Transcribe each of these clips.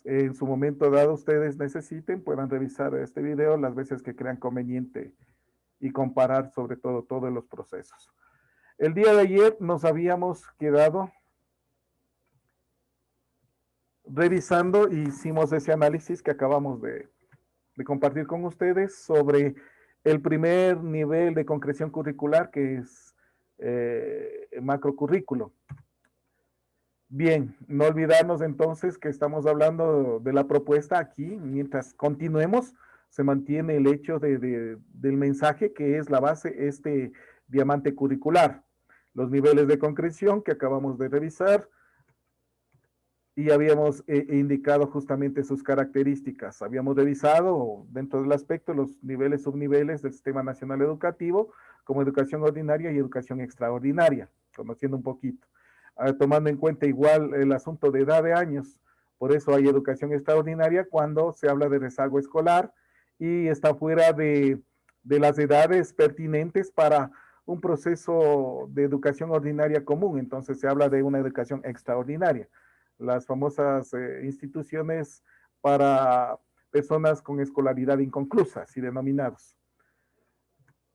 en su momento dado ustedes necesiten, puedan revisar este video las veces que crean conveniente y comparar sobre todo todos los procesos. El día de ayer nos habíamos quedado revisando y hicimos ese análisis que acabamos de compartir con ustedes sobre el primer nivel de concreción curricular, que es macrocurrículo. Bien, no olvidarnos entonces que estamos hablando de la propuesta aquí. Mientras continuemos, se mantiene el hecho del mensaje que es la base, este diamante curricular. Los niveles de concreción que acabamos de revisar y habíamos indicado justamente sus características. Habíamos revisado dentro del aspecto los niveles, subniveles del Sistema Nacional Educativo, como educación ordinaria y educación extraordinaria, conociendo un poquito. Tomando en cuenta igual el asunto de edad de años. Por eso hay educación extraordinaria cuando se habla de rezago escolar y está fuera de las edades pertinentes para un proceso de educación ordinaria común. Entonces se habla de una educación extraordinaria. Las famosas instituciones para personas con escolaridad inconclusa, así denominados.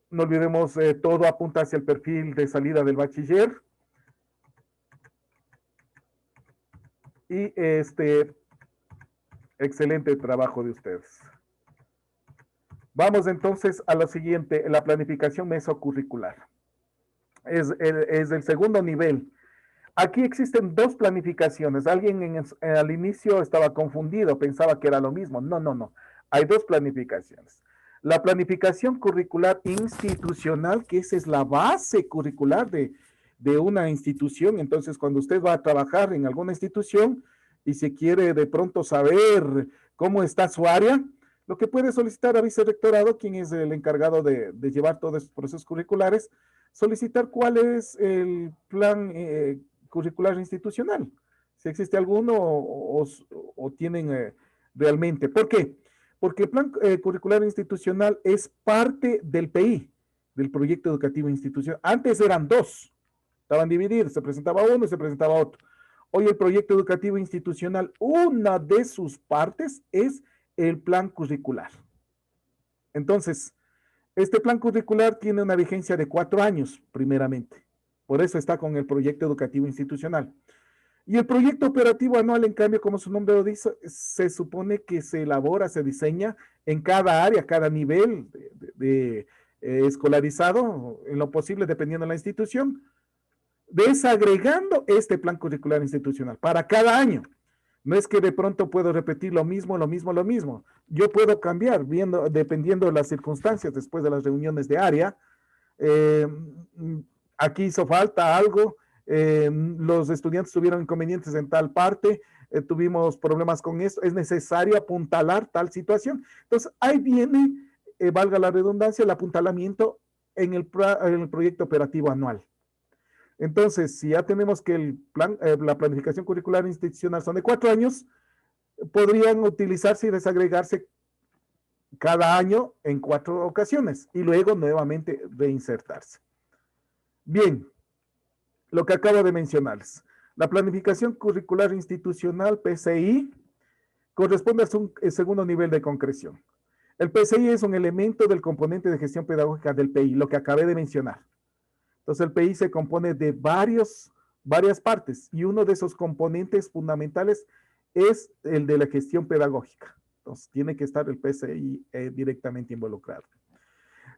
No olvidemos, todo apunta hacia el perfil de salida del bachiller. Y excelente trabajo de ustedes. Vamos entonces a lo siguiente, la planificación mesocurricular. Es el segundo nivel. Aquí existen dos planificaciones. Alguien al inicio estaba confundido, pensaba que era lo mismo. No, no, no. Hay dos planificaciones. La planificación curricular institucional, que esa es la base curricular de una institución. Entonces, cuando usted va a trabajar en alguna institución y se quiere de pronto saber cómo está su área, lo que puede solicitar a vicerrectorado, quien es el encargado de llevar todos estos procesos curriculares, solicitar cuál es el plan curricular institucional, si existe alguno o tienen realmente. ¿Por qué? Porque el plan curricular institucional es parte del PI, del proyecto educativo institucional. Antes eran dos, estaban divididos, se presentaba uno y se presentaba otro. Hoy el proyecto educativo institucional, una de sus partes es el plan curricular. Entonces, este plan curricular tiene una vigencia de 4 años, primeramente. Por eso está con el proyecto educativo institucional. Y el proyecto operativo anual, en cambio, como su nombre lo dice, se supone que se elabora, se diseña en cada área, cada nivel de escolarizado, en lo posible, dependiendo de la institución, desagregando este plan curricular institucional para cada año. No es que de pronto puedo repetir lo mismo, lo mismo, lo mismo. Yo puedo cambiar dependiendo de las circunstancias después de las reuniones de área. Aquí hizo falta algo, los estudiantes tuvieron inconvenientes en tal parte, tuvimos problemas con esto, es necesario apuntalar tal situación. Entonces, ahí viene, valga la redundancia, el apuntalamiento en el proyecto operativo anual. Entonces, si ya tenemos que la planificación curricular institucional son de 4 años, podrían utilizarse y desagregarse cada año en 4 ocasiones y luego nuevamente reinsertarse. Bien, lo que acabo de mencionarles. La planificación curricular institucional, PCI, corresponde al segundo nivel de concreción. El PCI es un elemento del componente de gestión pedagógica del PI, lo que acabé de mencionar. Entonces, el PI se compone de varias partes y uno de esos componentes fundamentales es el de la gestión pedagógica. Entonces, tiene que estar el PCI directamente involucrado.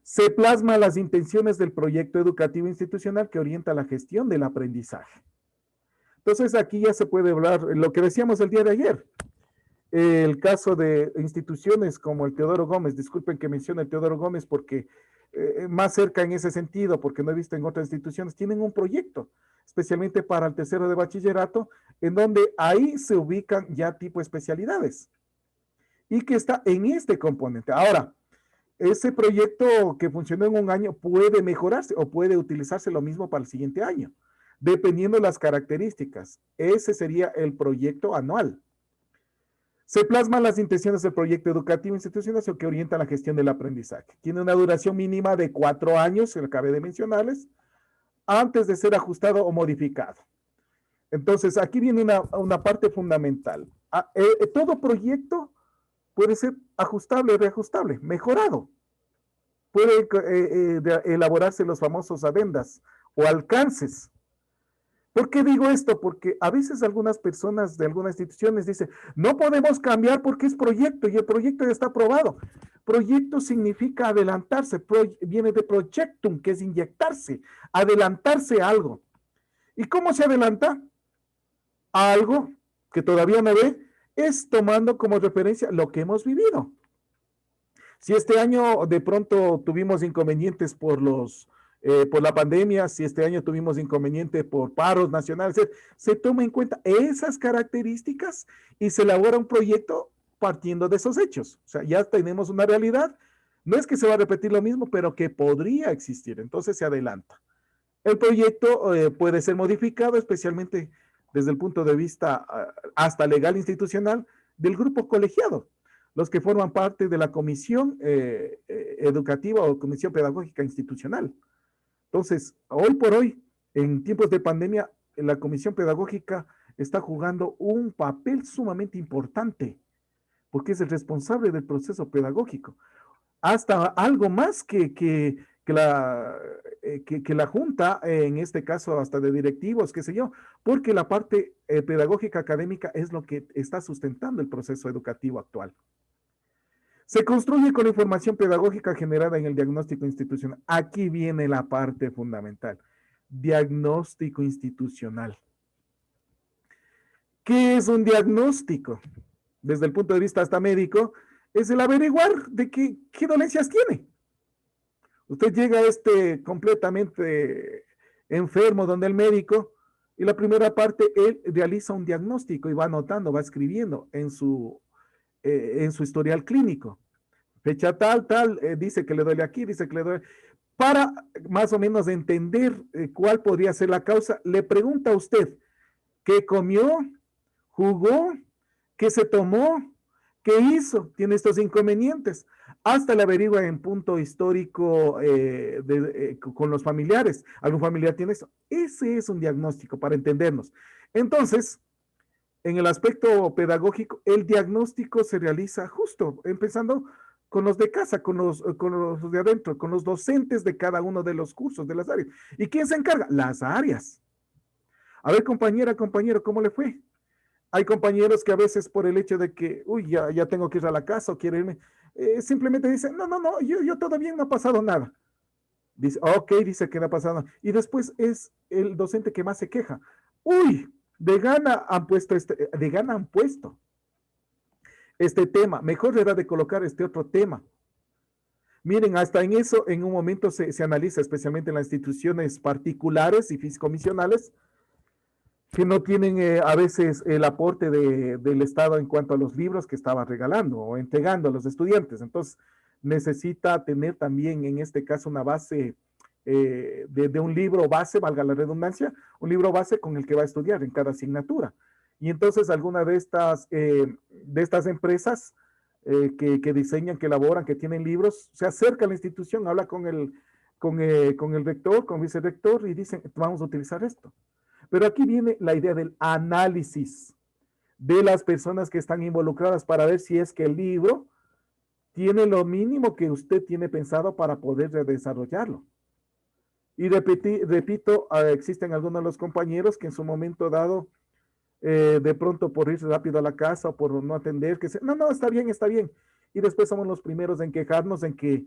Se plasma las intenciones del proyecto educativo institucional que orienta la gestión del aprendizaje. Entonces, aquí ya se puede hablar lo que decíamos el día de ayer. El caso de instituciones como el Teodoro Gómez, disculpen que mencione el Teodoro Gómez porque más cerca en ese sentido, porque no he visto en otras instituciones, tienen un proyecto, especialmente para el tercero de bachillerato, en donde ahí se ubican ya tipo especialidades y que está en este componente. Ahora, ese proyecto que funcionó en un año puede mejorarse o puede utilizarse lo mismo para el siguiente año, dependiendo de las características. Ese sería el proyecto anual. Se plasman las intenciones del proyecto educativo institucional que orienta la gestión del aprendizaje. Tiene una duración mínima de 4 años, que acabé de mencionarles, antes de ser ajustado o modificado. Entonces, aquí viene una parte fundamental. todo proyecto puede ser ajustable, reajustable, mejorado. Puede elaborarse los famosos adendas o alcances. ¿Por qué digo esto? Porque a veces algunas personas de algunas instituciones dicen, no podemos cambiar porque es proyecto y el proyecto ya está aprobado. Proyecto significa adelantarse, viene de projectum, que es inyectarse, adelantarse a algo. ¿Y cómo se adelanta? A algo que todavía no ve, es tomando como referencia lo que hemos vivido. Si este año de pronto tuvimos inconvenientes por la pandemia, si este año tuvimos inconvenientes por paros nacionales, se toma en cuenta esas características y se elabora un proyecto partiendo de esos hechos. O sea, ya tenemos una realidad. No es que se va a repetir lo mismo, pero que podría existir. Entonces se adelanta. El proyecto puede ser modificado, especialmente desde el punto de vista hasta legal institucional del grupo colegiado, los que forman parte de la comisión educativa o comisión pedagógica institucional. Entonces, hoy por hoy, en tiempos de pandemia, la comisión pedagógica está jugando un papel sumamente importante, porque es el responsable del proceso pedagógico. Hasta algo más que la Junta, en este caso hasta de directivos, qué sé yo, porque la parte pedagógica académica es lo que está sustentando el proceso educativo actual. Se construye con la información pedagógica generada en el diagnóstico institucional. Aquí viene la parte fundamental. Diagnóstico institucional. ¿Qué es un diagnóstico? Desde el punto de vista hasta médico, es el averiguar de qué dolencias tiene. Usted llega completamente enfermo donde el médico, y la primera parte, él realiza un diagnóstico y va anotando, va escribiendo en su historial clínico. Fecha tal, dice que le duele aquí, dice que le duele. Para más o menos entender cuál podría ser la causa, le pregunta a usted qué comió, jugó, qué se tomó, qué hizo, tiene estos inconvenientes. Hasta le averigua en punto histórico con los familiares. ¿Algún familiar tiene eso? Ese es un diagnóstico para entendernos. Entonces, en el aspecto pedagógico, el diagnóstico se realiza justo, empezando con los de casa, con los de adentro, con los docentes de cada uno de los cursos, de las áreas. ¿Y quién se encarga? Las áreas. A ver, compañera, compañero, ¿cómo le fue? Hay compañeros que a veces por el hecho de que, uy, ya tengo que ir a la casa o quiero irme, simplemente dicen, no, yo todo bien, no ha pasado nada. Dice, ok, dice que no ha pasado nada. Y después es el docente que más se queja. Uy, de gana han puesto este tema. Mejor era de colocar este otro tema. Miren, hasta en eso, en un momento se analiza, especialmente en las instituciones particulares y fiscomisionales, que no tienen a veces el aporte del Estado en cuanto a los libros que estaba regalando o entregando a los estudiantes. Entonces, necesita tener también, en este caso, una base de un libro base, valga la redundancia, un libro base con el que va a estudiar en cada asignatura. Y entonces, alguna de estas empresas que diseñan, que elaboran, que tienen libros, se acerca a la institución, habla con el rector, con el vicerrector y dicen, vamos a utilizar esto. Pero aquí viene la idea del análisis de las personas que están involucradas para ver si es que el libro tiene lo mínimo que usted tiene pensado para poder desarrollarlo. Y repito, existen algunos de los compañeros que en su momento dado, de pronto por ir rápido a la casa o por no atender, no, está bien. Y después somos los primeros en quejarnos en que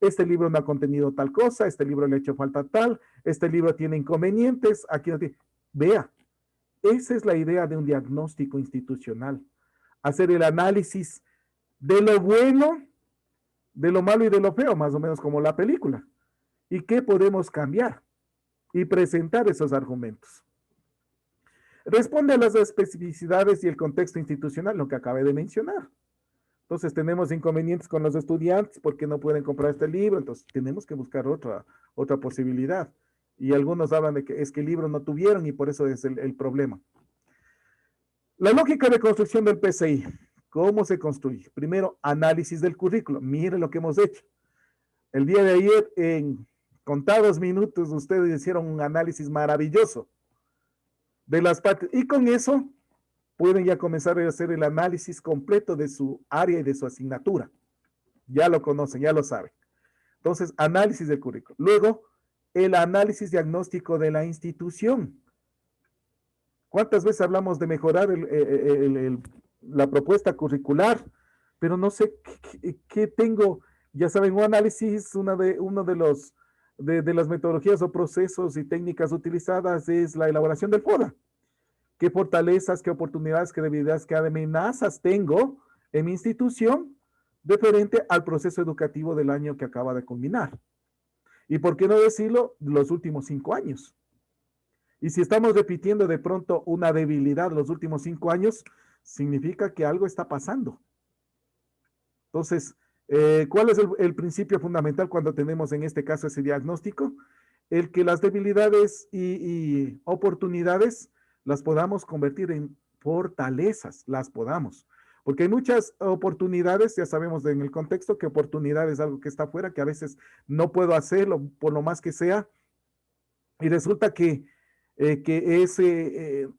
este libro no ha contenido tal cosa, este libro le ha hecho falta tal, este libro tiene inconvenientes, aquí no tiene. Vea, esa es la idea de un diagnóstico institucional. Hacer el análisis de lo bueno, de lo malo y de lo feo, más o menos como la película. ¿Y qué podemos cambiar? Y presentar esos argumentos. Responde a las especificidades y el contexto institucional, lo que acabé de mencionar. Entonces tenemos inconvenientes con los estudiantes porque no pueden comprar este libro, entonces tenemos que buscar otra posibilidad. Y algunos hablan de que es que el libro no tuvieron y por eso es el problema. La lógica de construcción del PCI. ¿Cómo se construye? Primero, análisis del currículo. Mire lo que hemos hecho. El día de ayer, en contados minutos, ustedes hicieron un análisis maravilloso de las partes. Y con eso pueden ya comenzar a hacer el análisis completo de su área y de su asignatura. Ya lo conocen, ya lo saben. Entonces, análisis del currículo. Luego, el análisis diagnóstico de la institución. ¿Cuántas veces hablamos de mejorar la propuesta curricular? Pero no sé qué tengo. Ya saben, un análisis, uno de las metodologías o procesos y técnicas utilizadas es la elaboración del FODA. ¿Qué fortalezas, qué oportunidades, qué debilidades, qué amenazas tengo en mi institución referente al proceso educativo del año que acaba de culminar? Y por qué no decirlo, los últimos 5 años. Y si estamos repitiendo de pronto una debilidad los últimos 5 años, significa que algo está pasando. Entonces, ¿cuál es el principio fundamental cuando tenemos en este caso ese diagnóstico? El que las debilidades y oportunidades las podamos convertir en fortalezas, las podamos. Porque hay muchas oportunidades, ya sabemos en el contexto que oportunidad es algo que está afuera, que a veces no puedo hacerlo por lo más que sea, y resulta que ese,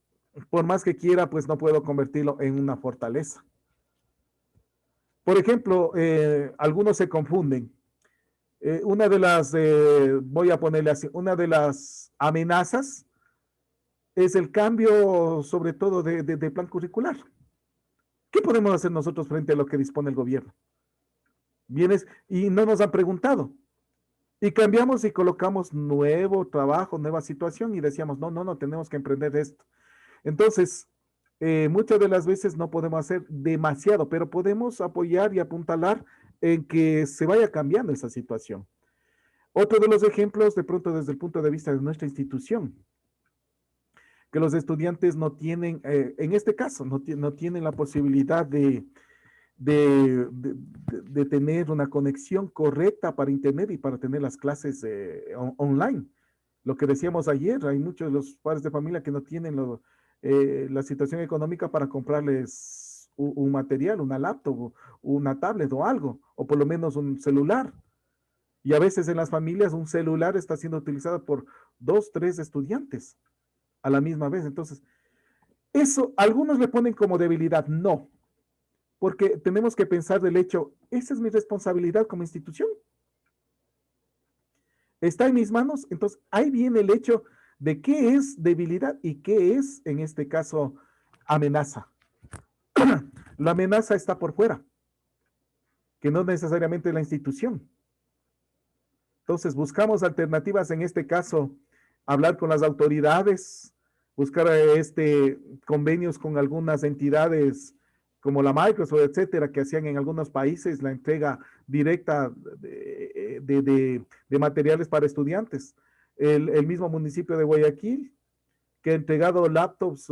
por más que quiera, pues no puedo convertirlo en una fortaleza. Por ejemplo, algunos se confunden. Una de las, voy a ponerle así, una de las amenazas es el cambio, sobre todo, de plan curricular. ¿Qué podemos hacer nosotros frente a lo que dispone el gobierno? Vienes y no nos han preguntado. Y cambiamos y colocamos nuevo trabajo, nueva situación y decíamos, no, tenemos que emprender esto. Entonces, muchas de las veces no podemos hacer demasiado, pero podemos apoyar y apuntalar en que se vaya cambiando esa situación. Otro de los ejemplos, de pronto desde el punto de vista de nuestra institución, que los estudiantes no tienen, en este caso, no tienen la posibilidad de tener una conexión correcta para Internet y para tener las clases online. Lo que decíamos ayer, hay muchos de los padres de familia que no tienen la situación económica para comprarles un material, una laptop, una tablet o algo, o por lo menos un celular. Y a veces en las familias un celular está siendo utilizado por 2, 3 estudiantes a la misma vez. Entonces, eso algunos le ponen como debilidad. No, porque tenemos que pensar del hecho, esa es mi responsabilidad como institución. Está en mis manos, entonces ahí viene el hecho de qué es debilidad y qué es, en este caso, amenaza. La amenaza está por fuera, que no necesariamente la institución. Entonces buscamos alternativas, en este caso, hablar con las autoridades, buscar convenios con algunas entidades como la Microsoft, etcétera, que hacían en algunos países la entrega directa de materiales para estudiantes. El mismo municipio de Guayaquil, que ha entregado laptops,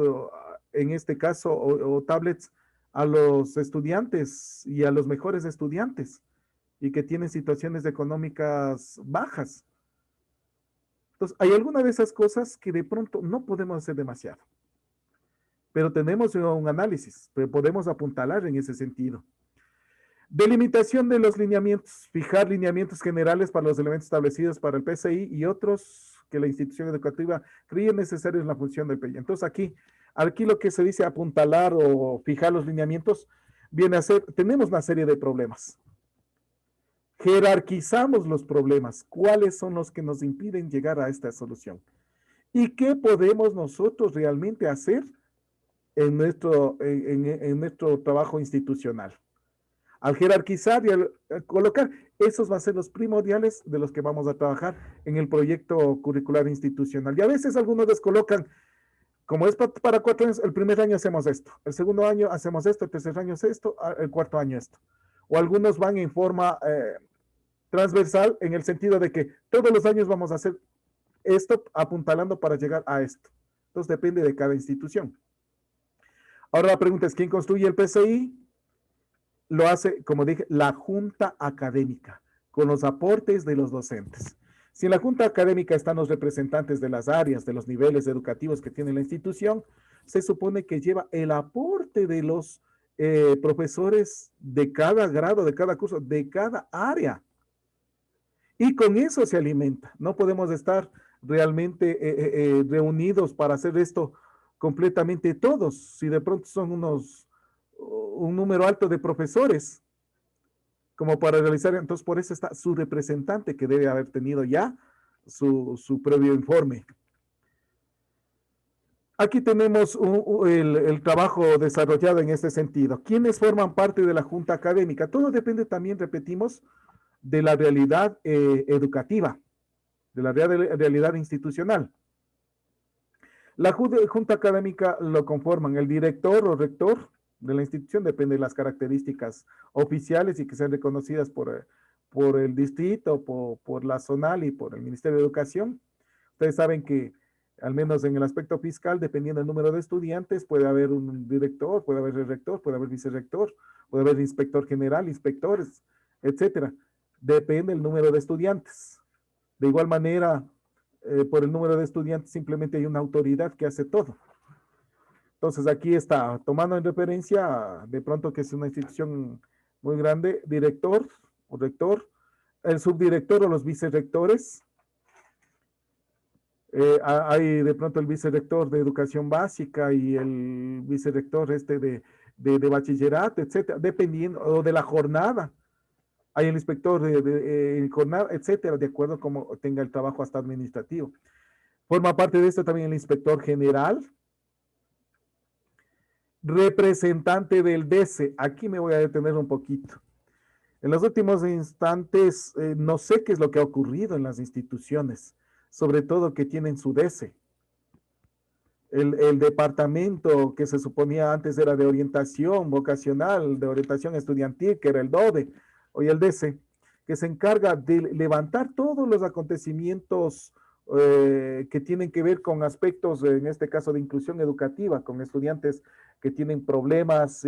en este caso, o tablets a los estudiantes y a los mejores estudiantes y que tienen situaciones económicas bajas. Entonces, hay alguna de esas cosas que de pronto no podemos hacer demasiado, pero tenemos un análisis, pero podemos apuntalar en ese sentido. Delimitación de los lineamientos, fijar lineamientos generales para los elementos establecidos para el PCI y otros que la institución educativa creía necesarios en la función del PCI. Entonces aquí lo que se dice apuntalar o fijar los lineamientos viene a ser, tenemos una serie de problemas. Jerarquizamos los problemas, cuáles son los que nos impiden llegar a esta solución y qué podemos nosotros realmente hacer en nuestro trabajo institucional. Al jerarquizar y al colocar, esos van a ser los primordiales de los que vamos a trabajar en el proyecto curricular institucional. Y a veces algunos descolocan, como es para 4 años, el primer año hacemos esto, el segundo año hacemos esto, el tercer año es esto, el cuarto año esto. O algunos van en forma transversal en el sentido de que todos los años vamos a hacer esto apuntalando para llegar a esto. Entonces depende de cada institución. Ahora la pregunta es, ¿quién construye el PCI? Lo hace, como dije, la Junta Académica, con los aportes de los docentes. Si en la Junta Académica están los representantes de las áreas, de los niveles educativos que tiene la institución, se supone que lleva el aporte de los profesores de cada grado, de cada curso, de cada área. Y con eso se alimenta. No podemos estar realmente reunidos para hacer esto completamente todos, si de pronto son un número alto de profesores, como para realizar, entonces por eso está su representante que debe haber tenido ya su previo informe. Aquí tenemos el trabajo desarrollado en este sentido. ¿Quiénes forman parte de la Junta Académica? Todo depende también, repetimos, de la realidad educativa, de la realidad institucional. La Junta Académica lo conforman el director o rector de la institución, depende de las características oficiales y que sean reconocidas por el distrito, por la zonal y por el Ministerio de Educación. Ustedes saben que, al menos en el aspecto fiscal, dependiendo del número de estudiantes, puede haber un director, puede haber el rector, puede haber vicerrector, puede haber inspector general, inspectores, etcétera. Depende del número de estudiantes. De igual manera, por el número de estudiantes, simplemente hay una autoridad que hace todo. Entonces, aquí está, tomando en referencia, de pronto que es una institución muy grande, director o rector, el subdirector o los vicerrectores. Hay de pronto el vicerrector de educación básica y el vicerrector de bachillerato, etcétera, dependiendo, o de la jornada. Hay el inspector de jornada, etcétera, de acuerdo a cómo tenga el trabajo hasta administrativo. Forma parte de esto también el inspector general, representante del DECE. Aquí me voy a detener un poquito. En los últimos instantes, no sé qué es lo que ha ocurrido en las instituciones, sobre todo que tienen su DECE. El departamento que se suponía antes era de orientación vocacional, de orientación estudiantil, que era el DODE, hoy el DECE, que se encarga de levantar todos los acontecimientos que tienen que ver con aspectos, en este caso de inclusión educativa, con estudiantes que tienen problemas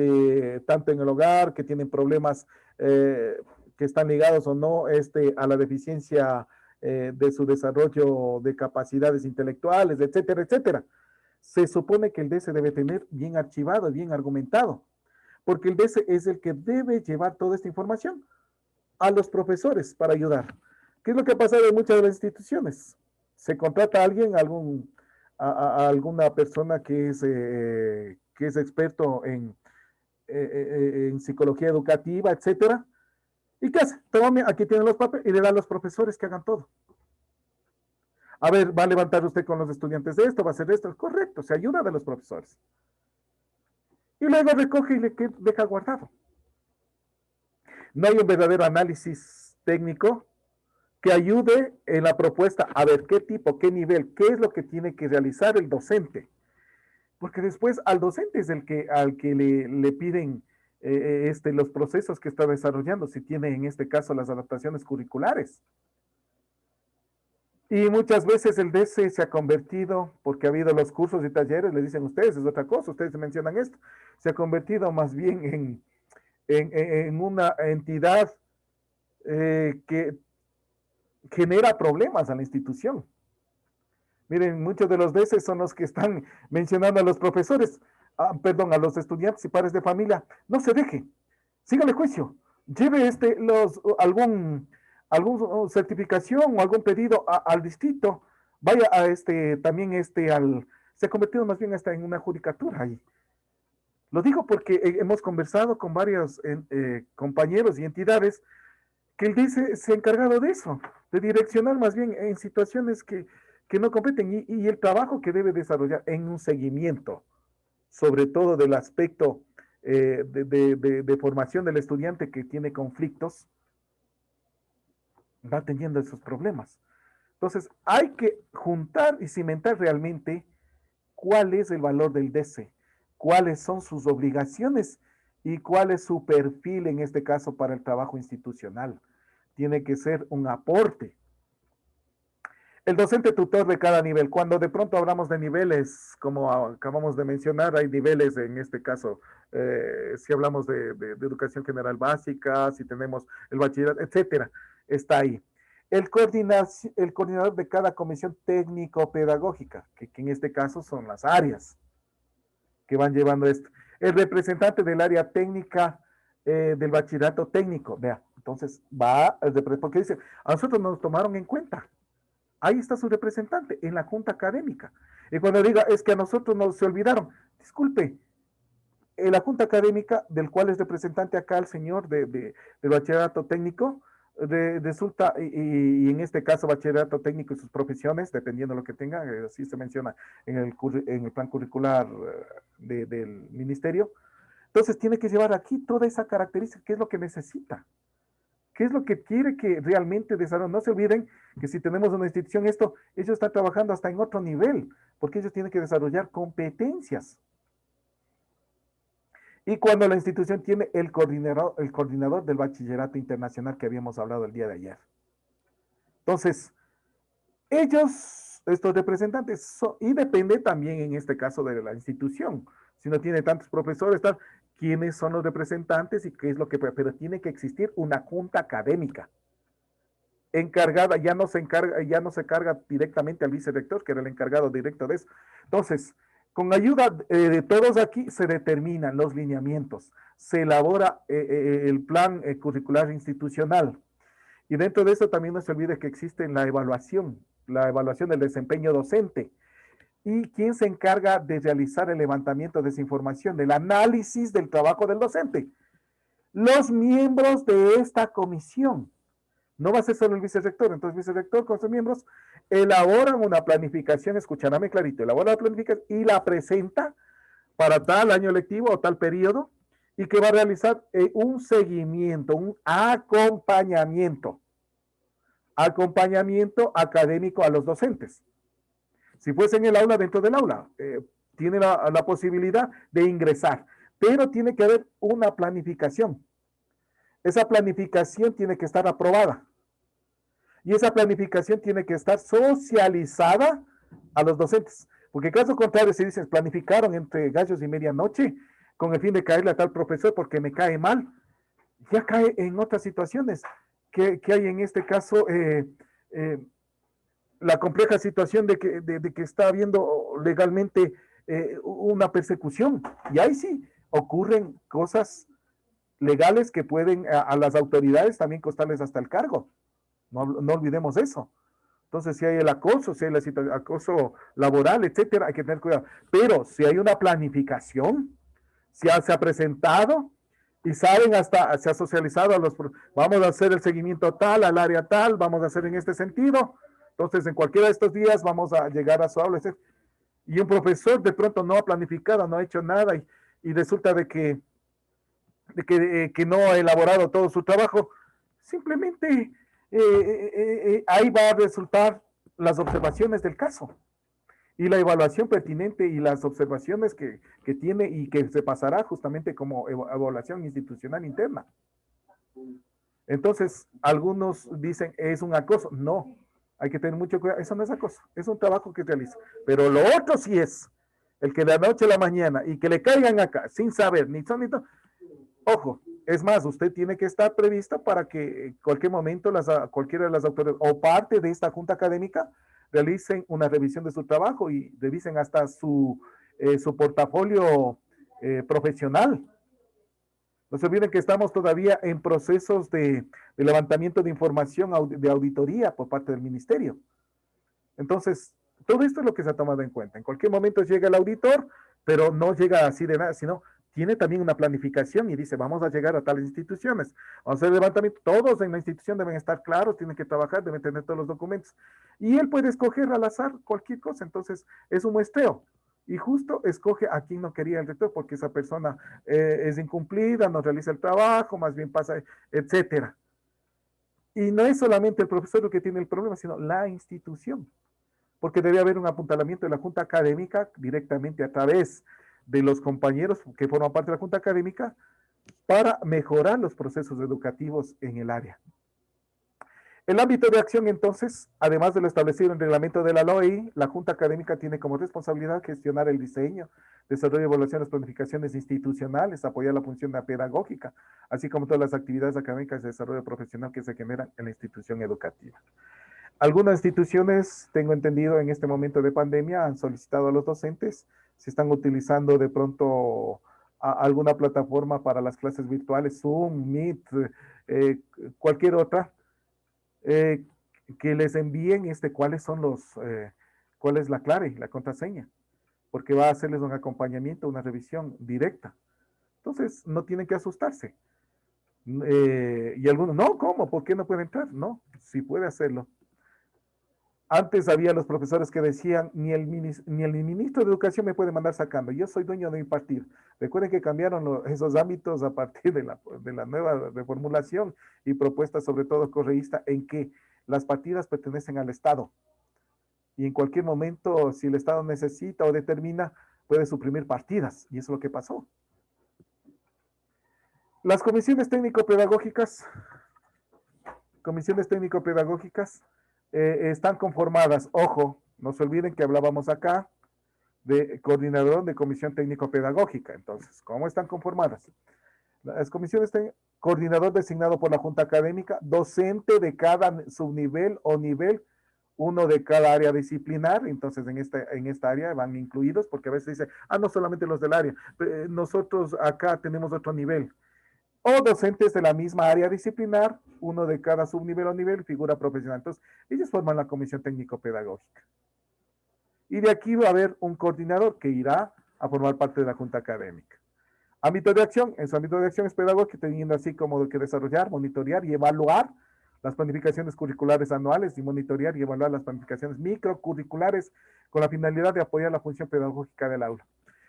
tanto en el hogar, que tienen problemas que están ligados o no a la deficiencia de su desarrollo de capacidades intelectuales, etcétera, etcétera. Se supone que el DECE debe tener bien archivado, bien argumentado, porque el DECE es el que debe llevar toda esta información a los profesores para ayudar. ¿Qué es lo que ha pasado en muchas de las instituciones? Se contrata a alguien, a alguna persona que es experto en psicología educativa, etcétera. ¿Y qué hace? Tome, aquí tienen los papeles y le da a los profesores que hagan todo. A ver, va a levantar usted con los estudiantes de esto, va a hacer esto. Correcto, se ayuda de los profesores. Y luego recoge y le deja guardado. No hay un verdadero análisis técnico que ayude en la propuesta a ver qué tipo, qué nivel, qué es lo que tiene que realizar el docente. Porque después al docente es al que le piden los procesos que está desarrollando, si tiene en este caso las adaptaciones curriculares. Y muchas veces el DC se ha convertido, porque ha habido los cursos y talleres, le dicen ustedes, es otra cosa, ustedes mencionan esto, se ha convertido más bien en una entidad que genera problemas a la institución. Miren, muchos de los DC son los que están mencionando a los profesores, perdón, a los estudiantes y padres de familia, no se deje, sígale juicio, lleve algún certificación o algún pedido al distrito, vaya a también se ha convertido más bien hasta en una judicatura ahí. Lo digo porque hemos conversado con varios compañeros y entidades que el DICE se ha encargado de eso, de direccionar más bien en situaciones que no competen y el trabajo que debe desarrollar en un seguimiento, sobre todo del aspecto de formación del estudiante que tiene conflictos, va teniendo esos problemas. Entonces, hay que juntar y cimentar realmente cuál es el valor del DECE, cuáles son sus obligaciones y cuál es su perfil en este caso para el trabajo institucional. Tiene que ser un aporte. El docente tutor de cada nivel, cuando de pronto hablamos de niveles, como acabamos de mencionar, hay niveles en este caso, si hablamos de educación general básica, si tenemos el bachillerato, etcétera, está ahí. El coordinador de cada comisión técnico-pedagógica, que en este caso son las áreas que van llevando esto. El representante del área técnica del bachillerato técnico, vea, entonces va, porque dice, a nosotros nos tomaron en cuenta. ahí está su representante en la junta académica. Y cuando diga, es que a nosotros nos se olvidaron, disculpe, en la junta académica, del cual es representante acá el señor del bachillerato técnico, resulta, y en este caso bachillerato técnico y sus profesiones, dependiendo de lo que tenga, así se menciona en el plan curricular del ministerio. Entonces tiene que llevar aquí toda esa característica, qué es lo que necesita, qué es lo que quiere que realmente desarrolle. No se olviden que si tenemos una institución, ellos están trabajando hasta en otro nivel, porque ellos tienen que desarrollar competencias. Y cuando la institución tiene el coordinador del bachillerato internacional que habíamos hablado el día de ayer. Entonces, ellos, estos representantes, y depende también en este caso de la institución. Si no tiene tantos profesores, tal, quiénes son los representantes y qué es lo que, pero tiene que existir una junta académica encargada, ya no se carga directamente al vicerrector, que era el encargado directo de eso. Entonces, con ayuda de todos aquí se determinan los lineamientos, se elabora el plan curricular institucional. Y dentro de eso también no se olvide que existe la evaluación del desempeño docente. ¿Y quién se encarga de realizar el levantamiento de esa información, del análisis del trabajo del docente? Los miembros de esta comisión. No va a ser solo el vicerrector. Entonces, el vicerrector con sus miembros elaboran una planificación, escúchame clarito, elabora la planificación y la presenta para tal año lectivo o tal periodo y que va a realizar un seguimiento, un acompañamiento académico a los docentes. Si fuese en el aula, dentro del aula, tiene la posibilidad de ingresar, pero tiene que haber una planificación. Esa planificación tiene que estar aprobada. Y esa planificación tiene que estar socializada a los docentes. Porque caso contrario, si dicen planificaron entre gallos y medianoche con el fin de caerle a tal profesor porque me cae mal, ya cae en otras situaciones que hay en este caso la compleja situación de que está habiendo legalmente una persecución. Y ahí sí ocurren cosas legales que pueden a las autoridades también costarles hasta el cargo. No olvidemos eso. Entonces, si hay el acoso, si hay el acoso laboral, etcétera, hay que tener cuidado. Pero si hay una planificación, se ha presentado y saben hasta, se ha socializado vamos a hacer el seguimiento tal, al área tal, vamos a hacer en este sentido. Entonces, en cualquiera de estos días vamos a llegar a su aula. Y un profesor de pronto no ha planificado, no ha hecho nada y resulta que no ha elaborado todo su trabajo. Simplemente ahí va a resultar las observaciones del caso y la evaluación pertinente y las observaciones que tiene y que se pasará justamente como evaluación institucional interna. Entonces, algunos dicen es un acoso. No, hay que tener mucho cuidado. Eso no es acoso, es un trabajo que realiza. Pero lo otro sí es el que de la noche a la mañana y que le caigan acá sin saber ni son ni todo. Ojo, es más, usted tiene que estar prevista para que en cualquier momento cualquiera de las autoridades o parte de esta junta académica realicen una revisión de su trabajo y revisen hasta su portafolio profesional. No se olviden que estamos todavía en procesos de levantamiento de información de auditoría por parte del ministerio. Entonces, todo esto es lo que se ha tomado en cuenta. En cualquier momento llega el auditor, pero no llega así de nada, sino tiene también una planificación y dice, vamos a llegar a tales instituciones, vamos a hacer levantamiento, todos en la institución deben estar claros, tienen que trabajar, deben tener todos los documentos. Y él puede escoger al azar cualquier cosa, entonces es un muestreo. Y justo escoge a quien no quería el rector, porque esa persona es incumplida, no realiza el trabajo, más bien pasa, etcétera. Y no es solamente el profesor el que tiene el problema, sino la institución, porque debe haber un apuntalamiento de la junta académica directamente a través de los compañeros que forman parte de la junta académica para mejorar los procesos educativos en el área. El ámbito de acción, entonces, además de lo establecido en el reglamento de la LOI, la junta académica tiene como responsabilidad gestionar el diseño, desarrollo, evaluaciones, planificaciones institucionales, apoyar la función pedagógica, así como todas las actividades académicas de desarrollo profesional que se generan en la institución educativa. Algunas instituciones, tengo entendido, en este momento de pandemia han solicitado a los docentes si están utilizando de pronto alguna plataforma para las clases virtuales, Zoom, Meet, cualquier otra, que les envíen cuáles son cuál es la clave, la contraseña, porque va a hacerles un acompañamiento, una revisión directa. Entonces, no tienen que asustarse. Y algunos, no, ¿cómo? ¿Por qué no puede entrar? No, sí puede hacerlo. Antes había los profesores que decían, ni el ministro de Educación me puede mandar sacando, yo soy dueño de mi partido. Recuerden que cambiaron esos ámbitos a partir de la nueva reformulación y propuesta, sobre todo correísta, en que las partidas pertenecen al Estado. Y en cualquier momento, si el Estado necesita o determina, puede suprimir partidas. Y eso es lo que pasó. Las comisiones técnico-pedagógicas están conformadas, ojo, no se olviden que hablábamos acá de coordinador de comisión técnico-pedagógica. Entonces, ¿cómo están conformadas? Las comisiones coordinador designado por la Junta Académica, docente de cada subnivel o nivel, uno de cada área disciplinar. Entonces en esta área van incluidos, porque a veces dice, no solamente los del área, nosotros acá tenemos otro nivel. O docentes de la misma área disciplinar, uno de cada subnivel o nivel, figura profesional. Entonces, ellos forman la comisión técnico-pedagógica. Y de aquí va a haber un coordinador que irá a formar parte de la Junta Académica. Ámbito de acción, en su ámbito de acción es pedagógico, teniendo así como que desarrollar, monitorear y evaluar las planificaciones curriculares anuales y monitorear y evaluar las planificaciones microcurriculares con la finalidad de apoyar la función pedagógica del aula.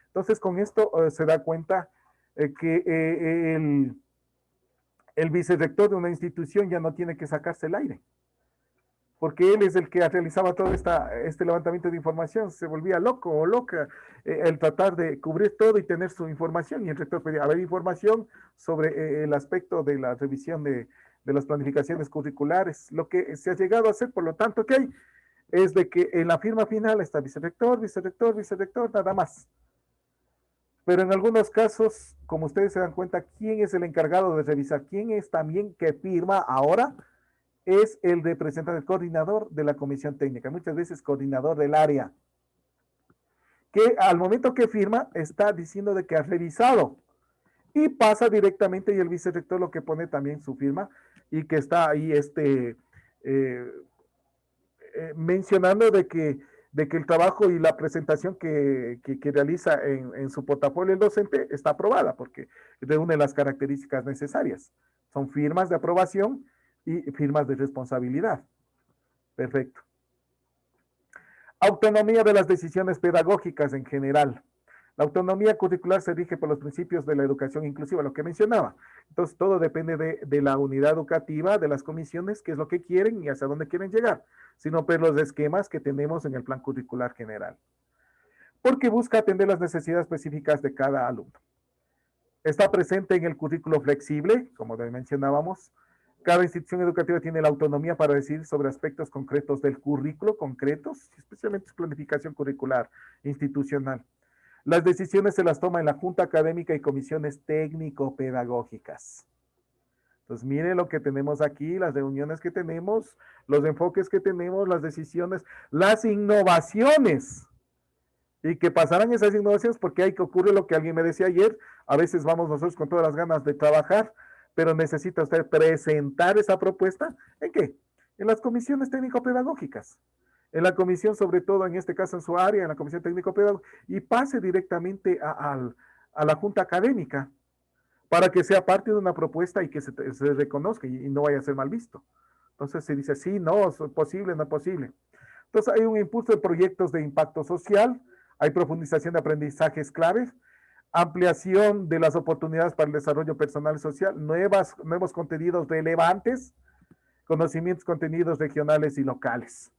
Entonces, con esto se da cuenta que el vicerrector de una institución ya no tiene que sacarse el aire, porque él es el que realizaba todo este levantamiento de información. Se volvía loco o loca el tratar de cubrir todo y tener su información, y el rector pedía haber información sobre el aspecto de la revisión de las planificaciones curriculares. Lo que se ha llegado a hacer, por lo tanto, que hay es de que en la firma final está vicerrector, nada más. Pero en algunos casos, como ustedes se dan cuenta, ¿quién es el encargado de revisar? ¿Quién es también que firma ahora? Es el representante, el coordinador de la comisión técnica, muchas veces coordinador del área, que al momento que firma está diciendo de que ha revisado y pasa directamente, y el vicerrector lo que pone también su firma y que está ahí mencionando de que el trabajo y la presentación que realiza en su portafolio el docente está aprobada, porque reúne las características necesarias. Son firmas de aprobación y firmas de responsabilidad. Perfecto. Autonomía de las decisiones pedagógicas en general. La autonomía curricular se rige por los principios de la educación inclusiva, lo que mencionaba. Entonces, todo depende de la unidad educativa, de las comisiones, qué es lo que quieren y hacia dónde quieren llegar, sino por los esquemas que tenemos en el plan curricular general. Porque busca atender las necesidades específicas de cada alumno. Está presente en el currículo flexible, como mencionábamos. Cada institución educativa tiene la autonomía para decidir sobre aspectos concretos del currículo, concretos, especialmente su planificación curricular institucional. Las decisiones se las toma en la Junta Académica y comisiones técnico-pedagógicas. Entonces, miren lo que tenemos aquí, las reuniones que tenemos, los enfoques que tenemos, las decisiones, las innovaciones. Y que pasarán esas innovaciones, porque hay que ocurre lo que alguien me decía ayer, a veces vamos nosotros con todas las ganas de trabajar, pero necesita usted presentar esa propuesta, ¿en qué? En las comisiones técnico-pedagógicas. En la comisión, sobre todo en este caso en su área, en la comisión técnico-pedagógica, y pase directamente a la junta académica, para que sea parte de una propuesta y que se reconozca y no vaya a ser mal visto. Entonces se dice, sí, no, es posible, no es posible. Entonces hay un impulso de proyectos de impacto social, hay profundización de aprendizajes claves, ampliación de las oportunidades para el desarrollo personal y social, nuevos contenidos relevantes, conocimientos, contenidos regionales y locales.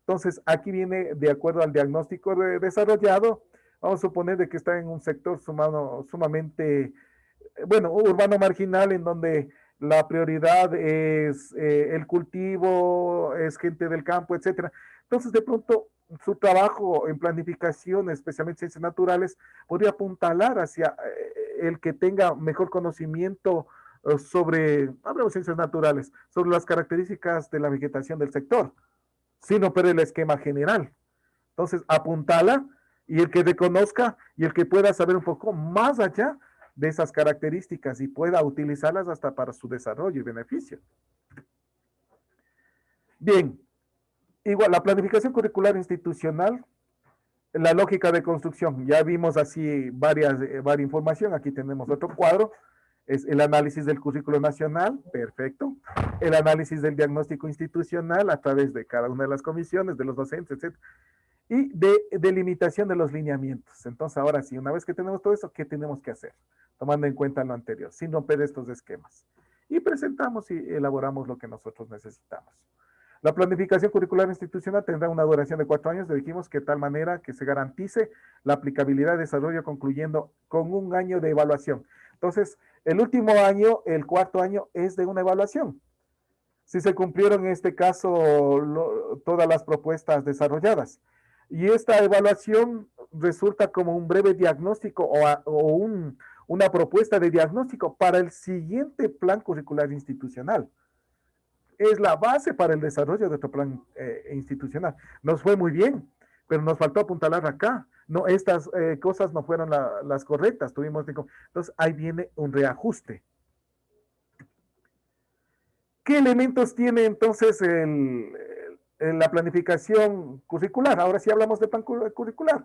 Entonces, aquí viene de acuerdo al diagnóstico desarrollado, vamos a suponer de que está en un sector sumamente, bueno, urbano marginal, en donde la prioridad es el cultivo, es gente del campo, etcétera. Entonces, de pronto, su trabajo en planificación, especialmente ciencias naturales, podría apuntalar hacia el que tenga mejor conocimiento sobre, hablamos de ciencias naturales, sobre las características de la vegetación del sector, sino pero el esquema general. Entonces, apuntala y el que reconozca y el que pueda saber un poco más allá de esas características y pueda utilizarlas hasta para su desarrollo y beneficio. Bien, igual la planificación curricular institucional, la lógica de construcción, ya vimos así varias información, aquí tenemos otro cuadro, es el análisis del currículo nacional, perfecto, el análisis del diagnóstico institucional a través de cada una de las comisiones, de los docentes, etc. Y de delimitación de los lineamientos. Entonces, ahora sí, una vez que tenemos todo eso, ¿qué tenemos que hacer? Tomando en cuenta lo anterior, sin romper estos esquemas. Y presentamos y elaboramos lo que nosotros necesitamos. La planificación curricular institucional tendrá una duración de 4 años, dijimos que de tal manera que se garantice la aplicabilidad de desarrollo concluyendo con un año de evaluación. Entonces, el último año, el cuarto año, es de una evaluación. Si se cumplieron en este caso todas las propuestas desarrolladas. Y esta evaluación resulta como un breve diagnóstico una propuesta de diagnóstico para el siguiente plan curricular institucional. Es la base para el desarrollo de nuestro plan institucional. Nos fue muy bien, pero nos faltó apuntalar acá. No, estas cosas no fueron las correctas. Entonces, ahí viene un reajuste. ¿Qué elementos tiene entonces la planificación curricular? Ahora sí hablamos de plan curricular.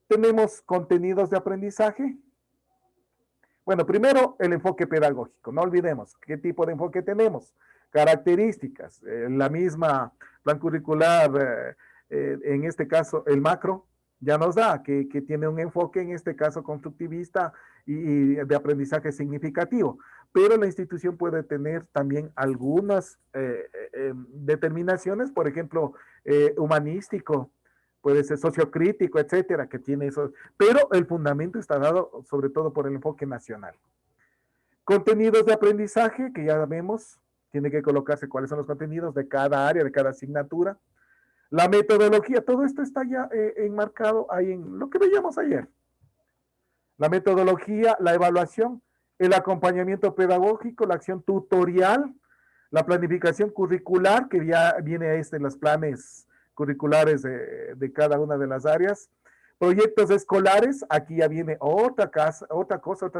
Tenemos contenidos de aprendizaje. Bueno, primero el enfoque pedagógico. No olvidemos qué tipo de enfoque tenemos. Características. La misma plan curricular, en este caso el macro, ya nos da que tiene un enfoque, en este caso constructivista y de aprendizaje significativo. Pero la institución puede tener también algunas determinaciones, por ejemplo, humanístico, puede ser sociocrítico, etcétera, que tiene eso. Pero el fundamento está dado sobre todo por el enfoque nacional. Contenidos de aprendizaje, que ya vemos, tiene que colocarse cuáles son los contenidos de cada área, de cada asignatura. La metodología, todo esto está ya enmarcado ahí en lo que veíamos ayer. La metodología, la evaluación, el acompañamiento pedagógico, la acción tutorial, la planificación curricular, que ya viene en los planes curriculares de cada una de las áreas. Proyectos escolares, aquí ya viene otra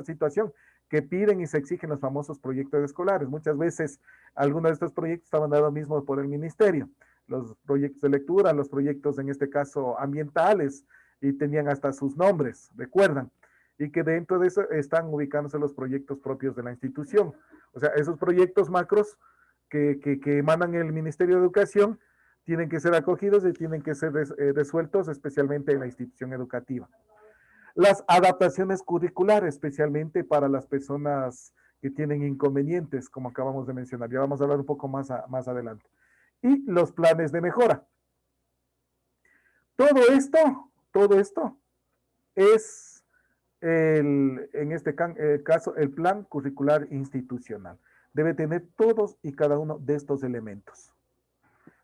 situación que piden y se exigen los famosos proyectos escolares. Muchas veces algunos de estos proyectos estaban dados mismos por el ministerio, los proyectos de lectura, los proyectos en este caso ambientales, y tenían hasta sus nombres, recuerdan, y que dentro de eso están ubicándose los proyectos propios de la institución. O sea, esos proyectos macros que emanan el Ministerio de Educación tienen que ser acogidos y tienen que ser resueltos especialmente en la institución educativa. Las adaptaciones curriculares, especialmente para las personas que tienen inconvenientes, como acabamos de mencionar. Ya vamos a hablar un poco más adelante. Y los planes de mejora. Todo esto es en este caso el plan curricular institucional. Debe tener todos y cada uno de estos elementos.